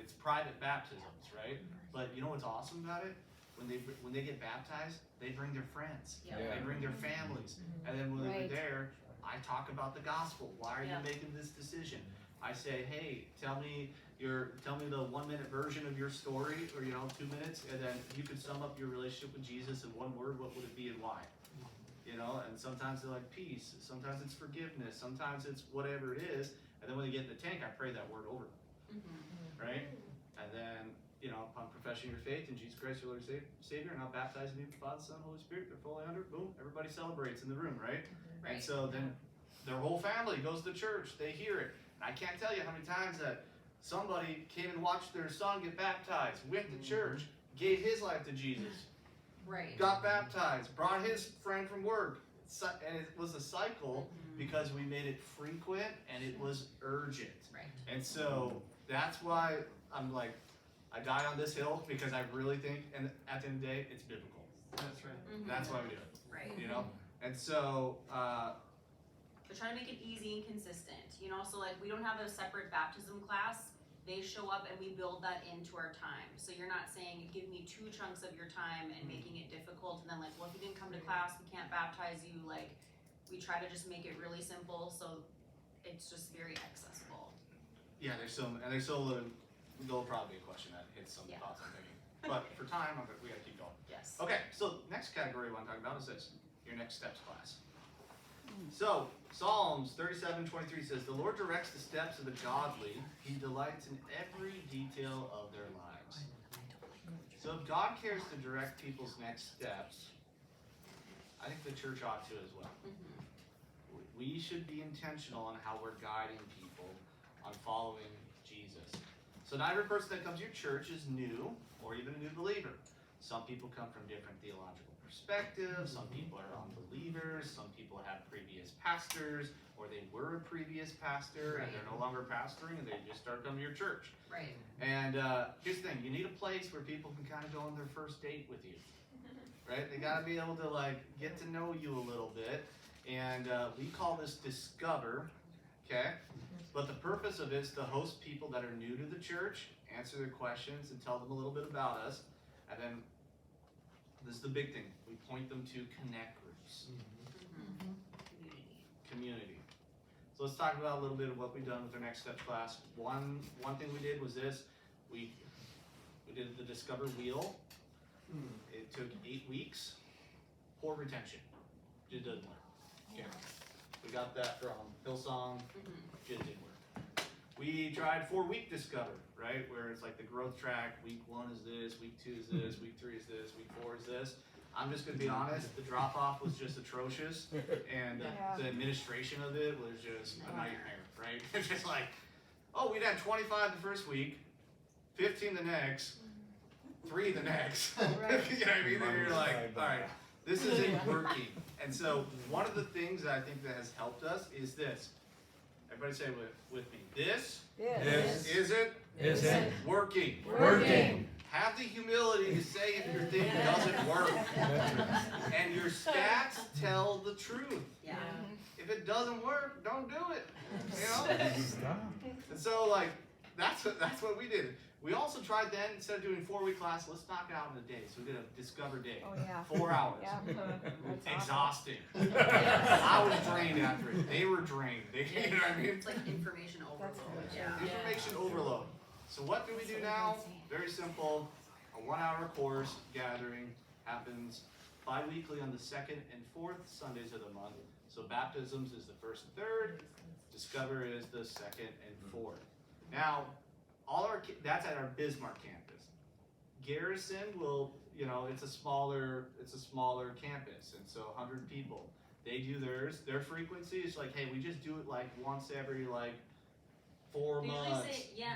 It's private baptisms, right? But you know what's awesome about it? When they get baptized, they bring their friends. Yeah. They bring their families. And then when they're there, I talk about the gospel. Why are you making this decision? I say, hey, tell me the 1 minute version of your story, or 2 minutes, and then you could sum up your relationship with Jesus in one word. What would it be and why? And sometimes they're like peace, sometimes it's forgiveness, sometimes it's whatever it is, and then when they get in the tank, I pray that word over them, right? And then, upon professing your faith in Jesus Christ, your Lord and Savior, and I'll baptize in the name of the Father, Son, and Holy Spirit, they're fully under, boom, everybody celebrates in the room, right? And so then their whole family goes to church, they hear it, and I can't tell you how many times that somebody came and watched their son get baptized, went to church, gave his life to Jesus. Right. Got baptized, brought his friend from work, and it was a cycle because we made it frequent and it was urgent. Right. And so that's why I'm like, I die on this hill, because I really think, and at the end of the day, it's biblical. That's right. That's why we do it. Right. And so, They're trying to make it easy and consistent. So like we don't have a separate baptism class. They show up and we build that into our time. So you're not saying, give me 2 chunks of your time and making it difficult, and then like, well, if you didn't come to class, we can't baptize you. Like, we try to just make it really simple, so it's just very accessible. yeah, there's there'll probably be a question that hits some thoughts I'm thinking. But for time, we gotta keep going. Yes. Okay, so next category we want to talk about is this, your Next Steps class. So, Psalms 37:23 says, "The Lord directs the steps of the godly. He delights in every detail of their lives." So if God cares to direct people's next steps, I think the church ought to as well. We should be intentional on how we're guiding people on following Jesus. So not every person that comes to your church is new or even a new believer. Some people come from different theological perspectives. Some people are unbelievers. Some people have previous pastors, or they were a previous pastor and they're no longer pastoring and they just start coming to your church. Right. And here's the thing, you need a place where people can kind of go on their first date with you. Right? They got to be able to get to know you a little bit. And we call this Discover, okay? But the purpose of it is to host people that are new to the church, answer their questions, and tell them a little bit about us. And then, this is the big thing, we point them to connect groups. Community. So let's talk about a little bit of what we've done with our Next Steps class. One thing we did was this. We did the Discover Wheel. It took 8 weeks. Poor retention. It doesn't work. Yeah. We got that from Hillsong. Just didn't work. We tried 4-week Discover, right? Where it's like the growth track. Week 1 is this, week 2 is this, week 3 is this, week 4 is this. I'm just going to be honest, the drop off was just atrocious, and the administration of it was just a nightmare, right? It's just like, oh, we'd had 25 the first week, 15 the next, 3 the next. You know what I mean? And you're like, all right, this isn't working. And so one of the things that I think that has helped us is this. Everybody say with me. This isn't working. Have the humility to say if your thing doesn't work. And your stats tell the truth. Yeah. If it doesn't work, don't do it. You know? And so that's what we did. We also tried then, instead of doing 4-week class, let's knock it out in a day. So we did a Discover Day. 4 hours. Exhausting. I was drained after it. They were drained. You know what I mean? It's like information overload. Information overload. So what do we do now? Very simple. A 1-hour course gathering happens bi-weekly on the 2nd and 4th Sundays of the month. So baptisms is the 1st and 3rd. Discover is the 2nd and 4th. Now, that's at our Bismarck campus. Garrison will, it's a smaller campus, and so 100 people. They do theirs. Their frequency is like, hey, we just do it once every 4 They months. usually say,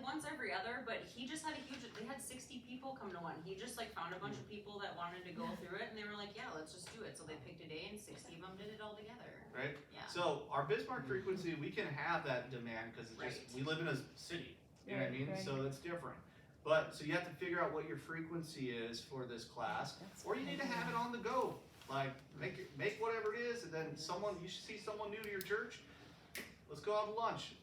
once every other, but he just had they had 60 people come to one. He just found a bunch of people that wanted to go through it, and they were like, yeah, let's just do it. So they picked a day, and 60 of them did it all together. Right? Yeah. So our Bismarck frequency, we can have that demand because we live in a city. You know what I mean? So that's different. But so you have to figure out what your frequency is for this class, or you need to have it on the go. Make whatever it is, and then you should see someone new to your church. Let's go have lunch.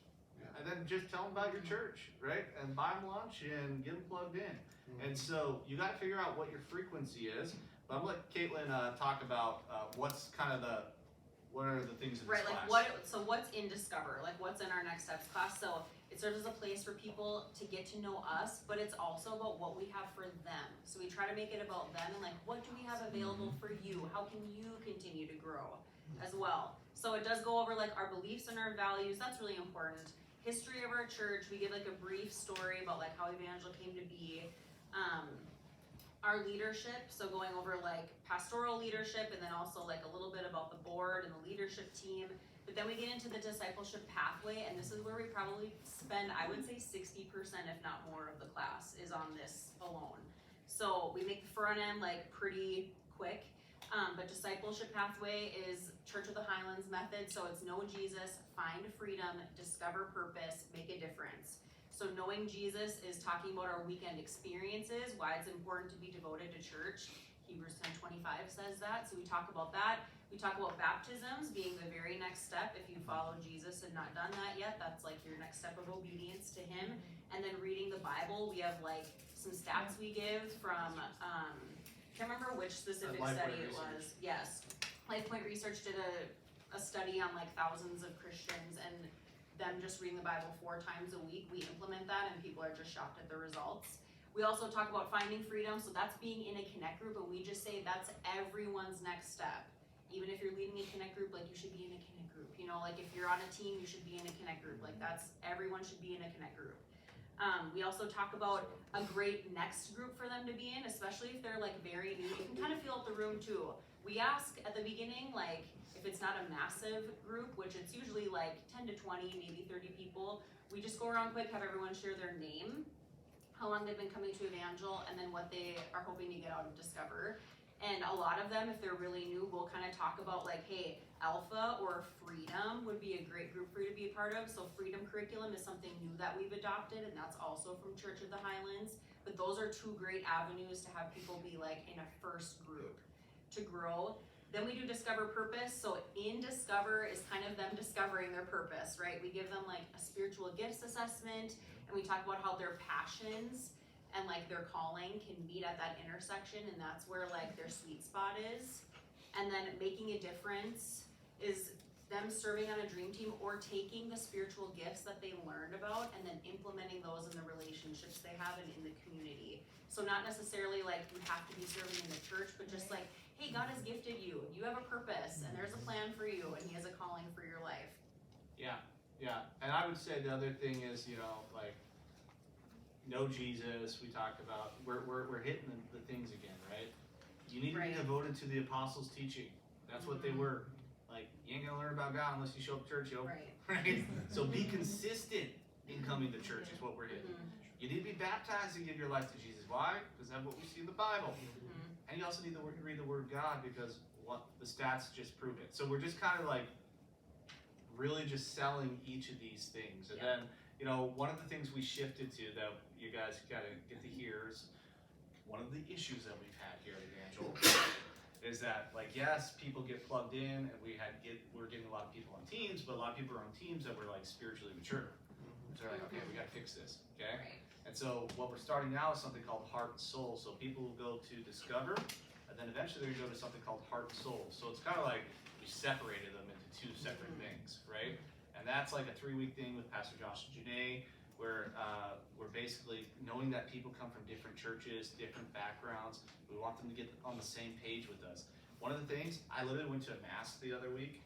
And then just tell them about your church, right? And buy them lunch and get them plugged in. And so you got to figure out what your frequency is. But I'm going to let Katelyn talk about what are the things in this class. So what's in Discover? What's in our Next Steps class? So it serves as a place for people to get to know us, but it's also about what we have for them. So we try to make it about them and what do we have available for you? How can you continue to grow as well? So it does go over our beliefs and our values. That's really important. History of our church. We give a brief story about how Evangel came to be. Our leadership, so going over pastoral leadership, and then also a little bit about the board and the leadership team. But then we get into the discipleship pathway, and this is where we probably spend, I would say 60%, if not more, of the class is on this alone. So we make the front end pretty quick. But discipleship pathway is Church of the Highlands method. So it's know Jesus, find freedom, discover purpose, make a difference. So knowing Jesus is talking about our weekend experiences, why it's important to be devoted to church. Hebrews 10:25 says that. So we talk about that. We talk about baptisms being the very next step. If you follow Jesus and not done that yet, that's your next step of obedience to him. And then reading the Bible, we have some stats we give from can't remember which specific study it was. Yes. LifePoint Research did a study on thousands of Christians and them just reading the Bible 4 times a week. We implement that and people are just shocked at the results. We also talk about finding freedom. So that's being in a connect group, and we just say that's everyone's next step even if you're leading a connect group, like you should be in a connect group. You know, like if you're on a team, you should be in a connect group. Like everyone should be in a connect group. We also talk about a great next group for them to be in, especially if they're like very new. You can kind of feel out the room too. We ask at the beginning, like if it's not a massive group, which it's usually like 10 to 20, maybe 30 people, we just go around quick, have everyone share their name, how long they've been coming to Evangel, and then what they are hoping to get out of Discover. And a lot of them, if they're really new, we'll kind of talk about like, hey, Alpha or Freedom would be a great group for you to be a part of. So Freedom Curriculum is something new that we've adopted, and that's also from Church of the Highlands. But those are two great avenues to have people be like in a first group to grow. Then we do Discover Purpose. So in Discover is kind of them discovering their purpose, right? We give them like a spiritual gifts assessment, and we talk about how their passions and like their calling can meet at that intersection, and that's where like their sweet spot is. And then making a difference is them serving on a dream team or taking the spiritual gifts that they learned about and then implementing those in the relationships they have and in the community. So not necessarily like you have to be serving in the church, but just like, hey, God has gifted you, you have a purpose, and there's a plan for you, and He has a calling for your life. Yeah, and I would say the other thing is, you know, like, know Jesus, we talked about, we're hitting the things again, right? You need to be devoted to the apostles' teaching. That's what they were. Like, you ain't gonna learn about God unless you show up to church, yo. Right? So be consistent in coming to church is what we're hitting. You need to be baptized and give your life to Jesus. Why? Because that's what we see in the Bible. And you also need to read the Word of God because what the stats just prove it. So we're just kind of like really just selling each of these things. And then, you know, one of the things we shifted to that you guys gotta get to hear is one of the issues that we've had here at Evangel is that, like, yes, people get plugged in and we're getting a lot of people on teams, but a lot of people are on teams that were like spiritually mature. So they're like, okay, we gotta fix this, okay? And so what we're starting now is something called Heart and Soul. So people will go to Discover, and then eventually they're gonna go to something called Heart and Soul. So it's kind of like we separated them into two separate things, right? And that's like a 3-week thing with Pastor Josh and Janae, where we're basically knowing that people come from different churches, different backgrounds. We want them to get on the same page with us. One of the things, I literally went to a mass the other week.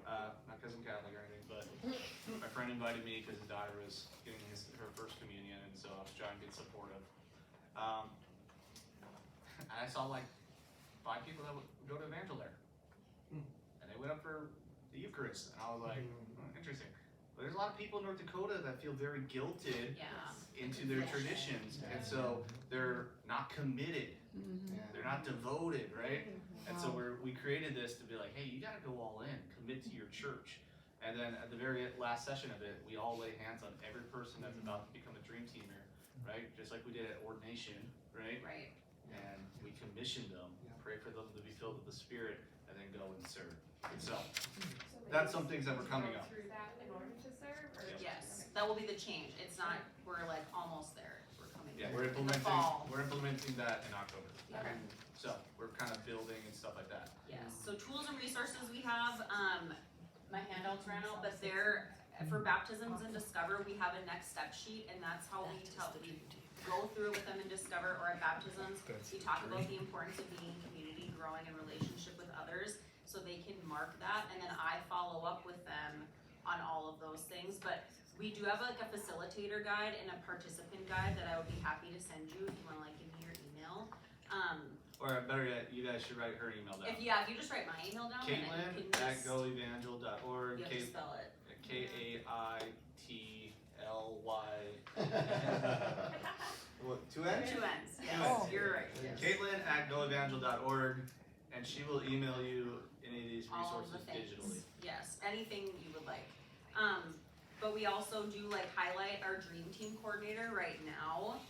Not because I'm Catholic or anything, but my friend invited me because his daughter was getting her first communion, and so I was trying to be supportive. And I saw like 5 people that would go to Evangel there. And they went up for the Eucharist, and I was like, interesting. But there's a lot of people in North Dakota that feel very guilted into their traditions, and so they're not committed. They're not devoted, right? And so we created this to be like, hey, you gotta go all in, commit to your church. And then at the very last session of it, we all lay hands on every person that's about to become a dream teamer, right? Just like we did at ordination, right? And we commissioned them, pray for them to be filled with the Spirit, and then go and serve. And so that's some things that we're coming up. Through that in order to serve? Or Yes, that will be the change. It's not, we're like almost there. We're coming Yeah, there. we're In the fall. implementing that in October. Okay. So we're kind of building and stuff like that. Yes, so tools and resources we have, my handouts ran out, but they're, for baptisms and Discover, we have a next step sheet, and that's how we go through with them in Discover or at baptisms. We talk about the importance of being in community, growing in relationship with others, so they can mark that, and then I follow up with them on all of those things. But we do have like a facilitator guide and a participant guide that I would be happy to send you if you wanna like give me your email. Or better yet, you guys should write her email down. If you just write my email down, then Katelyn you can at just, goevangel.org. you have to spell it. K-A-I-T-L-Y. What, 2 N's? 2 N's, yes, Oh. you're right. Katelyn at goevangel.org, and she will email you any of these All of resources the things. digitally. Yes, anything you would like. But we also do like highlight our dream team coordinator right now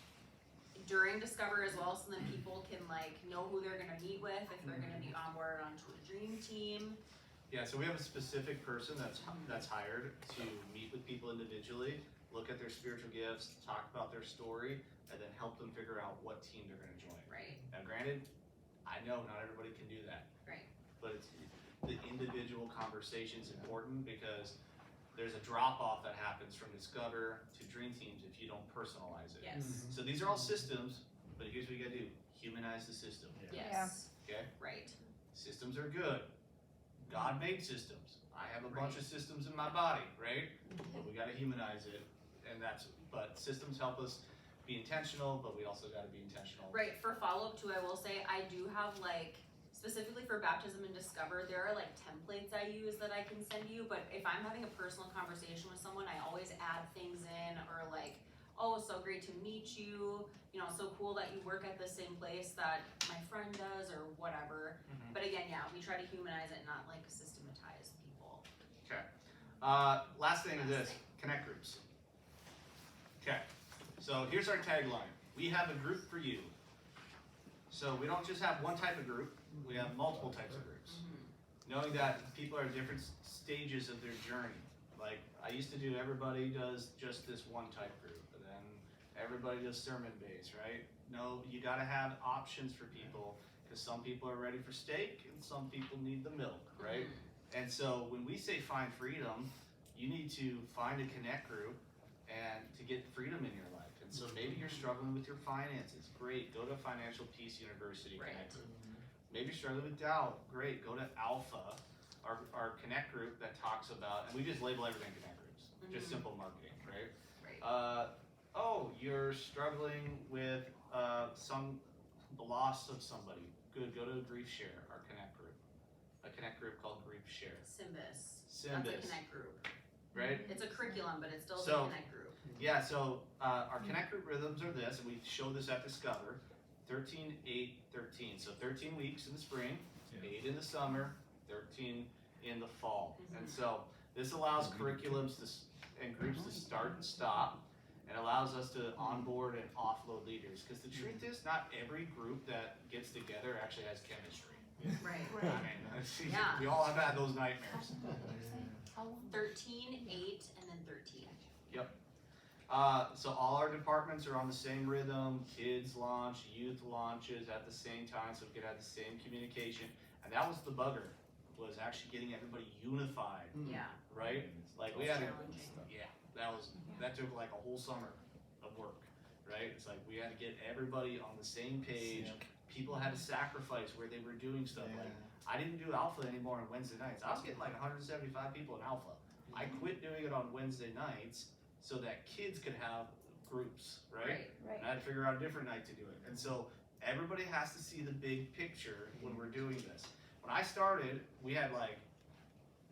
during Discover as well, so then people can like know who they're gonna meet with, if they're gonna be onboarded onto a dream team. Yeah, so we have a specific person that's hired to meet with people individually, look at their spiritual gifts, talk about their story, and then help them figure out what team they're gonna join. Right. Now granted, I know not everybody can do that. Right. But it's, the individual conversation's important because there's a drop-off that happens from Discover to Dream Teams if you don't personalize it. Yes. So these are all systems, but here's what you gotta do. Humanize the system. Yes. Okay? Right. Systems are good. God made systems. I have a bunch of systems in my body, right? But we got to humanize it, and but systems help us be intentional, but we also got to be intentional. Right, for follow-up too, I will say, I do have like, specifically for Baptism and Discover, there are like templates I use that I can send you, but if I'm having a personal conversation with someone, I always add things in, or like, oh, so great to meet you, you know, so cool that you work at the same place that my friend does, or whatever. Mhm. But again, yeah, we try to humanize it, not like systematize people. Okay. Last thing is this, connect groups. Okay, so here's our tagline. We have a group for you. So we don't just have one type of group, we have multiple types of groups. Knowing that people are at different stages of their journey. Like, I used to do, everybody does just this one type group, and then everybody does sermon based, right? No, you gotta have options for people, because some people are ready for steak, and some people need the milk, right? And so when we say find freedom, you need to find a connect group and to get freedom in your life. And so maybe you're struggling with your finances. Great, go to Financial Peace University Right. Connect group. Maybe you're struggling with doubt. Great, go to Alpha, our connect group that talks about, and we just label everything connect groups. Just simple marketing, right? Right. Oh, you're struggling with the loss of somebody. Good, go to Grief Share, our connect group. A connect group called Grief Share. Symbis. That's a Symbis, connect group. right? It's a curriculum, but it's still So- a connect group. Yeah, so our connect group rhythms are this, and we show this at Discover, 13, 8, 13. So 13 weeks in the spring, 8 in the summer, 13 in the fall. And so this allows curriculums and groups to start and stop, and allows us to onboard and offload leaders. Because the truth is, not every group that gets together actually has chemistry. Right. I mean, Yeah. we all have had those nightmares. 13, 8, and then 13. So all our departments are on the same rhythm. Kids launch, youth launches at the same time, so we could have the same communication. And that was the bugger, was actually getting everybody unified, Yeah. right? Like we had, Challenging. that took like a whole summer of work, right? It's like we had to get everybody on the same page. People had to sacrifice where they were doing stuff. Like I didn't do Alpha anymore on Wednesday nights. I was getting like 175 people in Alpha. I quit doing it on Wednesday nights so that kids could have groups, right? Right. And I had to figure out a different night to do it. And so everybody has to see the big picture when we're doing this. When I started, we had like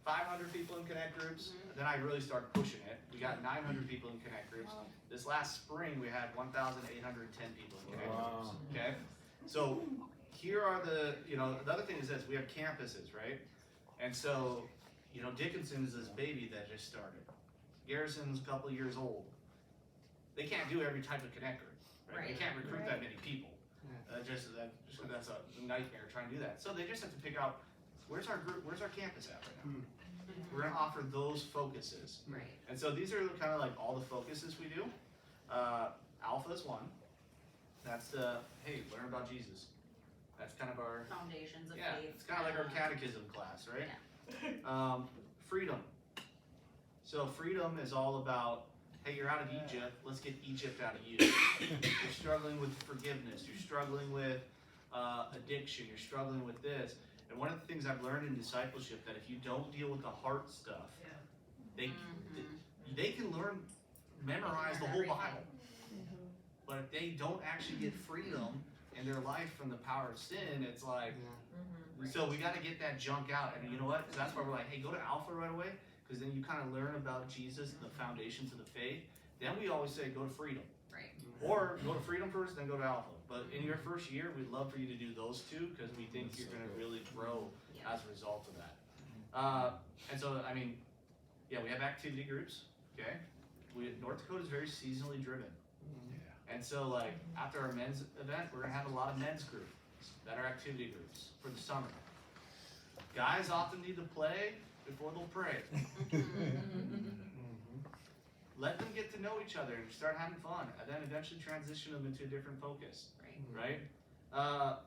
500 people in connect groups. Then I really started pushing it. We got 900 people in connect groups. This last spring, we had 1,810 people in connect groups. Okay? So here are the other thing is this, we have campuses, right? And so, Dickinson is this baby that just started. Garrison's a couple of years old. They can't do every type of connect group, right? They Right. can't recruit that many people. That's a nightmare trying to do that. So they just have to pick out, where's our group, where's our campus at right now? We're gonna offer those focuses. Right. And so these are kind of like all the focuses we do. Alpha is one. That's hey, learn about Jesus. That's kind of our, Foundations of faith. it's kind of like our catechism class, right? Freedom. So freedom is all about, hey, you're out of Egypt, let's get Egypt out of you. You're struggling with forgiveness, you're struggling with addiction, you're struggling with this. And one of the things I've learned in discipleship, that if you don't deal with the heart stuff, they can memorize the whole Bible. But if they don't actually get freedom in their life from the power of sin, it's like, so we got to get that junk out. And you know what? That's why we're like, hey, go to Alpha right away, because then you kind of learn about Jesus and the foundations of the faith. Then we always say, go to freedom. Right. Or go to freedom first, then go to Alpha. But in your first year, we'd love for you to do those two, because we think you're going to really grow as a result of that. And so, I mean, we have activity groups, okay? North Dakota is very seasonally driven. And so, like, after our men's event, we're going to have a lot of men's groups that are activity groups for the summer. Guys often need to play before they'll pray. Let them get to know each other and start having fun, and then eventually transition them into a different focus, right?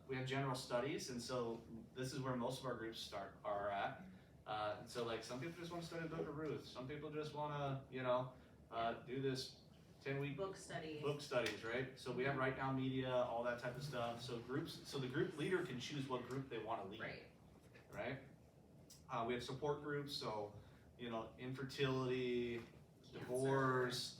We have general studies, and so this is where most of our groups are at. And so, like, some people just want to study the book of Ruth. Some people just want to, do this 10-week Book study. book studies, right? So we have Right Now Media, all that type of stuff. So the group leader can choose what group they want to lead, Right. right? We have support groups, so, infertility, divorce,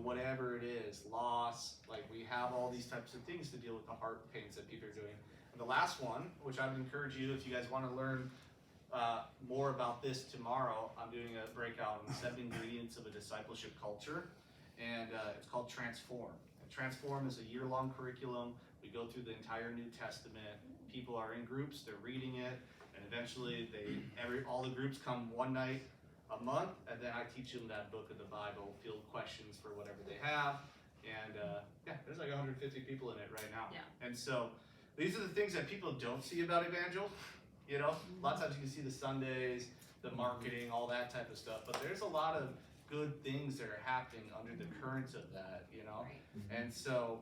whatever it is, loss, like we have all these types of things to deal with the heart pains that people are doing. And the last one, which I would encourage you, if you guys want to learn more about this tomorrow, I'm doing a breakout on the 7 ingredients of a discipleship culture, and it's called Transform. And Transform is a year-long curriculum. We go through the entire New Testament. People are in groups, they're reading it, and eventually all the groups come one night a month, and then I teach them that book of the Bible, field questions for whatever they have, and there's like 150 people in it right now. Yeah. And so these are the things that people don't see about Evangel. A lot of times you can see the Sundays, the marketing, all that type of stuff, but there's a lot of good things that are happening under the currents of that, Right. And so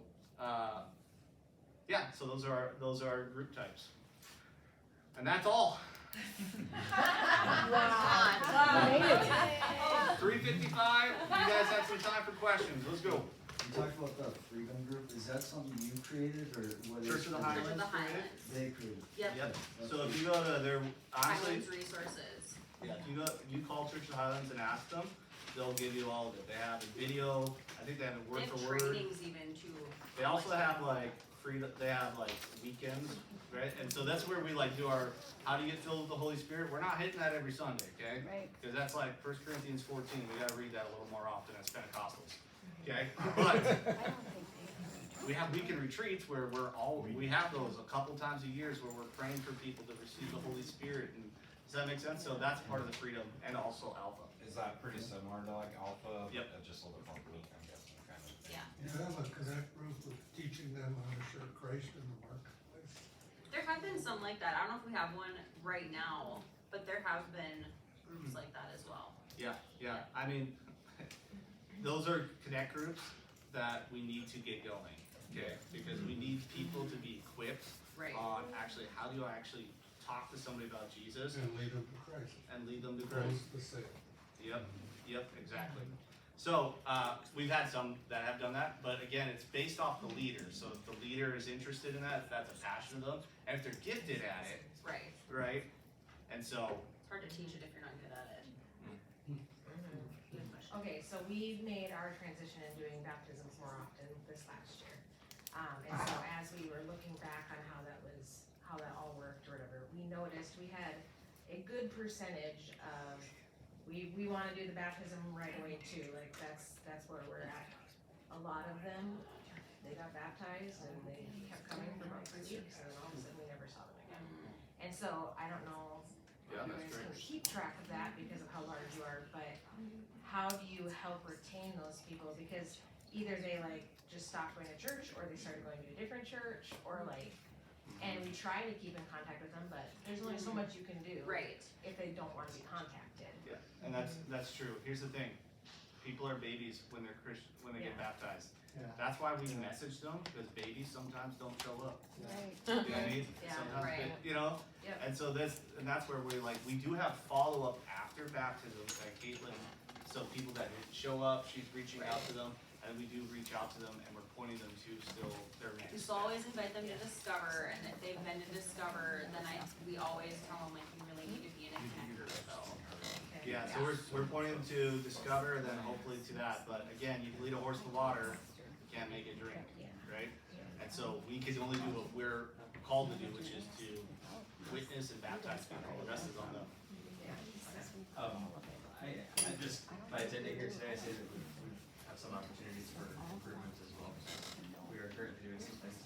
so those are our group types, and that's all. 3:55. You guys have some time for questions. Let's go. You talked about the Freedom Group. Is that something you created, or what? Church of the Church of Highlands. the Highlands. They created. Yep. So if you go to their Highlands Resources. if you call Church of the Highlands and ask them, they'll give you all of it. They have a video. I think they have a word They have for word. trainings even too. They also have they have weekends, right? And so that's where we do our how do you get filled with the Holy Spirit. We're not hitting that every Sunday, okay? Right. Because that's 1 Corinthians 14. We got to read that a little more often as Pentecostals, okay? But we have weekend retreats where we have those a couple times a year where we're praying for people to receive the Holy Spirit. And does that make sense? So that's part of the freedom, and also Alpha. Is that pretty similar to Alpha? Yep. Just a little bit more unique, I'm guessing, kind of thing. Yeah. You have a connect group with teaching them how to share Christ in the marketplace. There have been some like that. I don't know if we have one right now, but there have been groups like that as well. Yeah. I mean, those are connect groups that we need to get going, okay? Because we need people to be equipped Right. on actually how do I actually talk to somebody about Jesus And lead them to Christ. and lead them to Christ. Close the sale. Yep, exactly. So we've had some that have done that, but again, it's based off the leader. So if the leader is interested in that, if that's a passion of them, and if they're gifted at it, Right. right? And so, It's hard to teach it if you're not good at it. Good question. Okay, so we made our transition in doing baptisms more often this last year. And so as we were looking back on how that all worked or whatever, we noticed we had a good percentage of, we wanna do the baptism right away too, like that's where we're at. A lot of them, they got baptized and they kept coming for about 3 weeks and then all of a sudden we never saw them again. And so I don't know yeah, you that's guys can great. keep track of that because of how large you are, but how do you help retain those people? Because either they just stopped going to church, or they started going to a different church, or and we try to keep in contact with them, but there's only so much you can do. Right. If they don't want to be contacted. Yeah, and that's true. Here's the thing. People are babies when they're Christian, when they get baptized. Yeah. That's why we message them, because babies sometimes don't show up. Right. You know what I mean? Yeah, Sometimes right. Yep. And so that's where we do have follow-up after baptism at Katelyn. So people that didn't show up, she's reaching out to them, and we do reach out to them, and we're pointing them to still their We next. just always invite them to Discover, and if they've been to Discover, then we always tell them you really need to be in a connect group, so. Okay. Yeah, so we're pointing them to Discover, and then hopefully to that. But again, you can lead a horse to water, you can't make it drink, right? And so we can only do what we're called to do, which is to witness and baptize people. The rest is on them. I just, by attending here today, I say that we have some opportunities for improvement as well. We are currently doing some things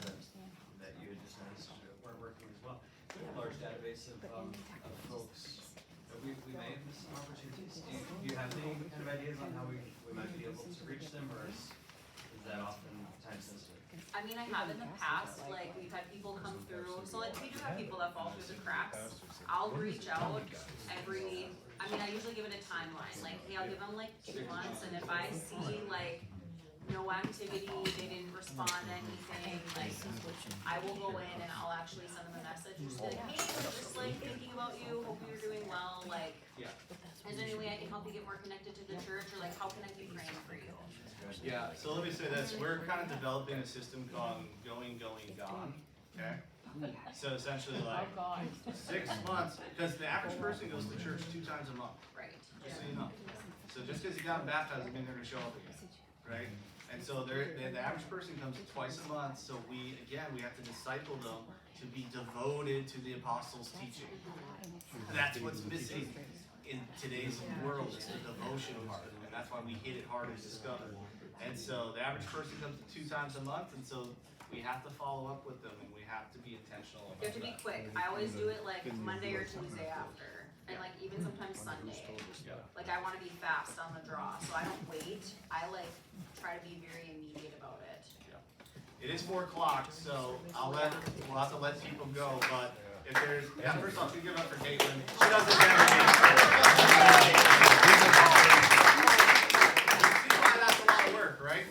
that you had just noticed weren't working as well. We have a large database of folks that we may have missed some opportunities. Do you have any kind of ideas on how we might be able to reach them, or is that often time sensitive? I mean, I have in the past, we've had people come through, so we do have people that fall through the cracks. I'll reach out I usually give it a timeline, hey, I'll give them 2 months, and if I see no activity, they didn't respond to anything, I will go in and I'll actually send them a message, just be hey, we're just thinking about you, hope you're doing well, Yeah. is there any way I can help you get more connected to the church, or how can I keep praying for you? Yeah, so let me say this. We're kind of developing a system called Going, Gone. okay? So essentially like God. 6 months, because the average person goes to church 2 times a month, Right. just so you know. So just because you got baptized doesn't mean they're gonna show up again, right? And so the average person comes twice a month, so we have to disciple them to be devoted to the apostles' teaching. That's what's missing in today's world, is the devotion part, and that's why we hit it hard and discover. And so the average person comes 2 times a month, and so we have to follow up with them, and we have to be intentional about You have to be that. quick. I always do it like Monday or Tuesday after, and like even sometimes Sunday. Like I want to be fast on the draw, so I don't wait. I like try to be very immediate about it. It is 4 o'clock, so we'll have to let people go, but if there's, first off, we give it up for Katelyn. She does it every day. You see why that's a lot of work, right?